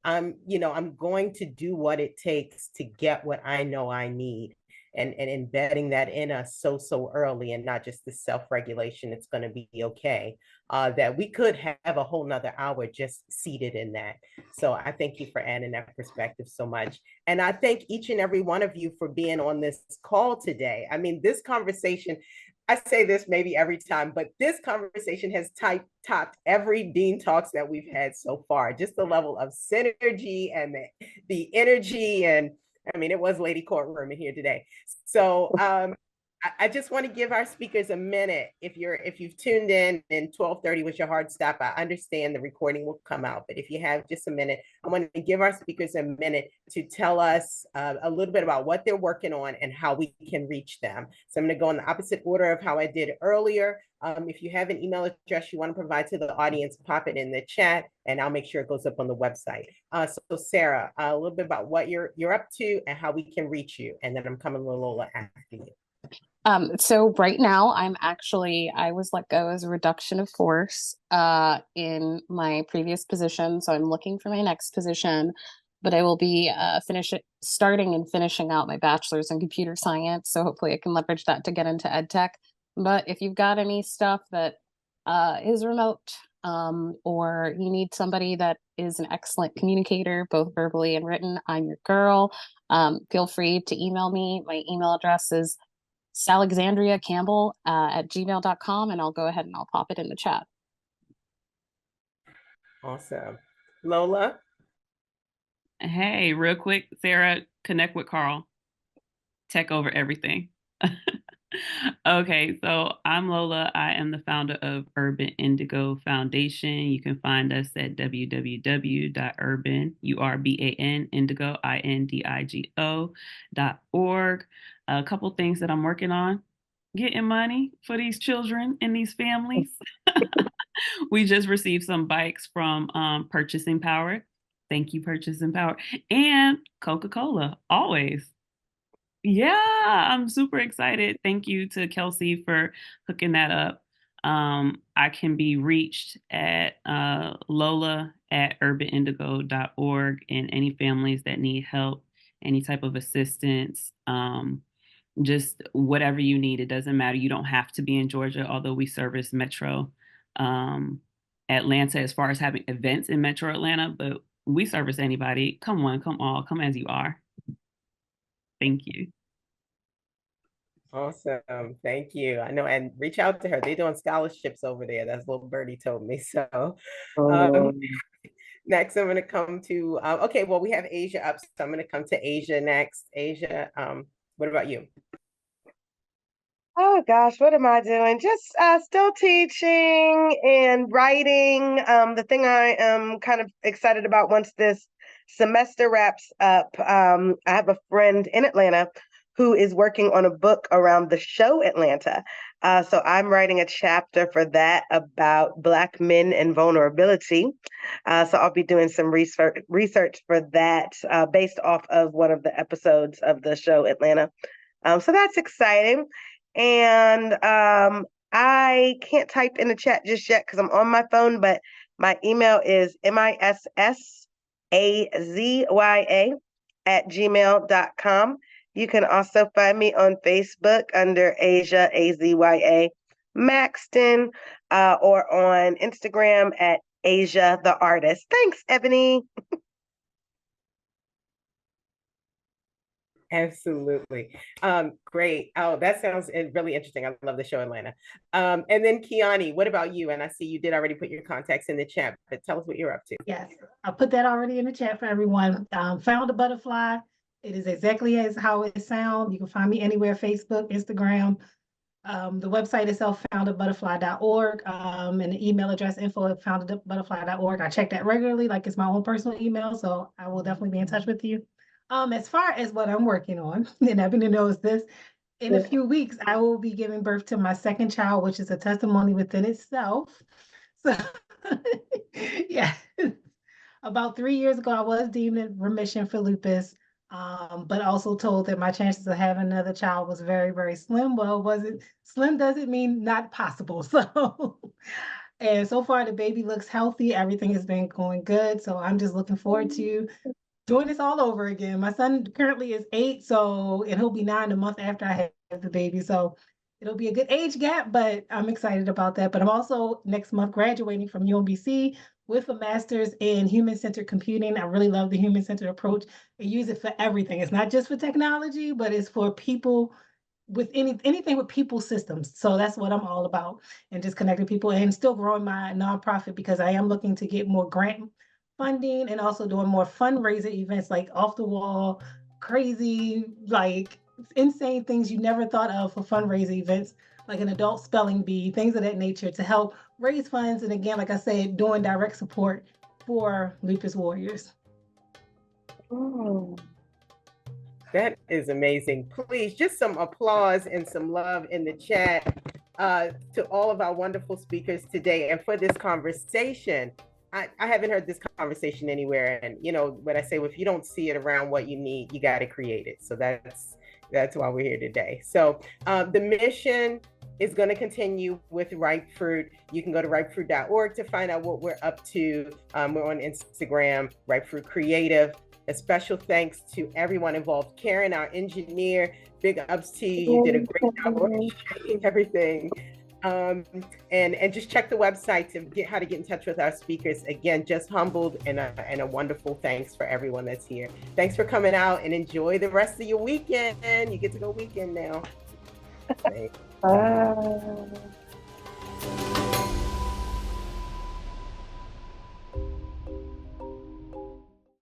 S2: I'm going to do what it takes to get what I know I need, and embedding that in us so early, and not just the self-regulation, it's going to be okay, that we could have a whole nother hour just seated in that. So I thank you for adding that perspective so much. And I thank each and every one of you for being on this call today. I mean, this conversation, I say this maybe every time, but this conversation has topped every DEIN Talks that we've had so far. Just the level of synergy and the energy. And I mean, it was Lady Courtroom in here today. So I just want to give our speakers a minute. If you've tuned in and 12:30 was your hard stop, I understand the recording will come out. But if you have just a minute, I want to give our speakers a minute to tell us a little bit about what they're working on and how we can reach them. So I'm going to go in the opposite order of how I did earlier. If you have an email address you want to provide to the audience, pop it in the chat, and I'll make sure it goes up on the website. So Sarah, a little bit about what you're up to and how we can reach you, and then I'm coming to Lola after you.
S13: So right now I was let go as a reduction of force in my previous position. So I'm looking for my next position, but I will be starting and finishing out my bachelor's in computer science. So hopefully I can leverage that to get into ed tech. But if you've got any stuff that is remote, or you need somebody that is an excellent communicator, both verbally and written, I'm your girl. Feel free to email me. My email address is salexandriacampbell@gmail.com, and I'll go ahead and I'll pop it in the chat.
S2: Awesome. Lola?
S12: Hey, real quick, Sarah, connect with Carl. Tech over everything. Okay, so I'm Lola. I am the founder of Urban Indigo Foundation. You can find us at www.urban, U-R-B-A-N, indigo, INDIGO.org. A couple things that I'm working on. Getting money for these children and these families. We just received some bikes from Purchasing Power. Thank you, Purchasing Power. And Coca-Cola, always. Yeah, I'm super excited. Thank you to Kelsey for hooking that up. I can be reached at lola@urbanindigo.org, and any families that need help, any type of assistance, just whatever you need. It doesn't matter. You don't have to be in Georgia, although we service Metro Atlanta as far as having events in Metro Atlanta, but we service anybody. Come on, come all, come as you are. Thank you.
S2: Awesome. Thank you. I know, and reach out to her. They're doing scholarships over there. That's what Birdie told me. So next I'm going to come to, okay, well, we have Asia up. So I'm going to come to Asia next. Asia, what about you?
S11: Oh gosh, what am I doing? Just still teaching and writing. The thing I am kind of excited about once this semester wraps up, I have a friend in Atlanta who is working on a book around the show Atlanta. So I'm writing a chapter for that about Black men and vulnerability. So I'll be doing some research for that based off of one of the episodes of the show Atlanta. So that's exciting. And I can't type in the chat just yet because I'm on my phone, but my email is missazya@gmail.com. You can also find me on Facebook under Asia, AZYA Maxton, or on Instagram at Asia the Artist. Thanks, Ebony.
S2: Absolutely. Great. Oh, that sounds really interesting. I love the show Atlanta. And then Kiani, what about you? And I see you did already put your contacts in the chat, but tell us what you're up to.
S14: Yes, I put that already in the chat for everyone. Found a Butterfly. It is exactly as how it sounds. You can find me anywhere, Facebook, Instagram. The website itself, foundabutterfly.org, and the email address info@foundabutterfly.org. I check that regularly, like it's my own personal email, so I will definitely be in touch with you. As far as what I'm working on, and Ebony knows this, in a
S11: Yeah.
S14: few weeks, I will be giving birth to my second child, which is a testimony within itself. So, yeah, about 3 years ago, I was deemed in remission for lupus, but also told that my chances of having another child was very, very slim. Well, was it slim doesn't mean not possible. So, and so far, the baby looks healthy. Everything has been going good. So I'm just looking forward to doing this all over again. My son currently is 8, and he'll be 9 a month after I have the baby. So it'll be a good age gap, but I'm excited about that. But I'm also next month graduating from UMBC with a master's in human-centered computing. I really love the human-centered approach and use it for everything. It's not just for technology, but it's for people with anything with people systems. So that's what I'm all about, and just connecting people and still growing my nonprofit because I am looking to get more grant funding and also doing more fundraiser events like off the wall, crazy, like insane things you never thought of for fundraiser events, like an adult spelling bee, things of that nature to help raise funds. And again, like I said, doing direct support for lupus warriors.
S2: Oh, that is amazing. Please, just some applause and some love in the chat to all of our wonderful speakers today and for this conversation. I haven't heard this conversation anywhere. And, you know, when I say, well, if you don't see it around what you need, you got to create it. So that's why we're here today. So the mission is going to continue with Ripe Fruit. You can go to ripefruit.org to find out what we're up to. We're on Instagram, Ripe Fruit Creative. A special thanks to everyone involved. Karen, our engineer, big ups to you. You did a great job orchestrating everything. And just check the website to get how to get in touch with our speakers. Again, just humbled and a wonderful thanks for everyone that's here. Thanks for coming out and enjoy the rest of your weekend. You get to go weekend now.
S11: Bye.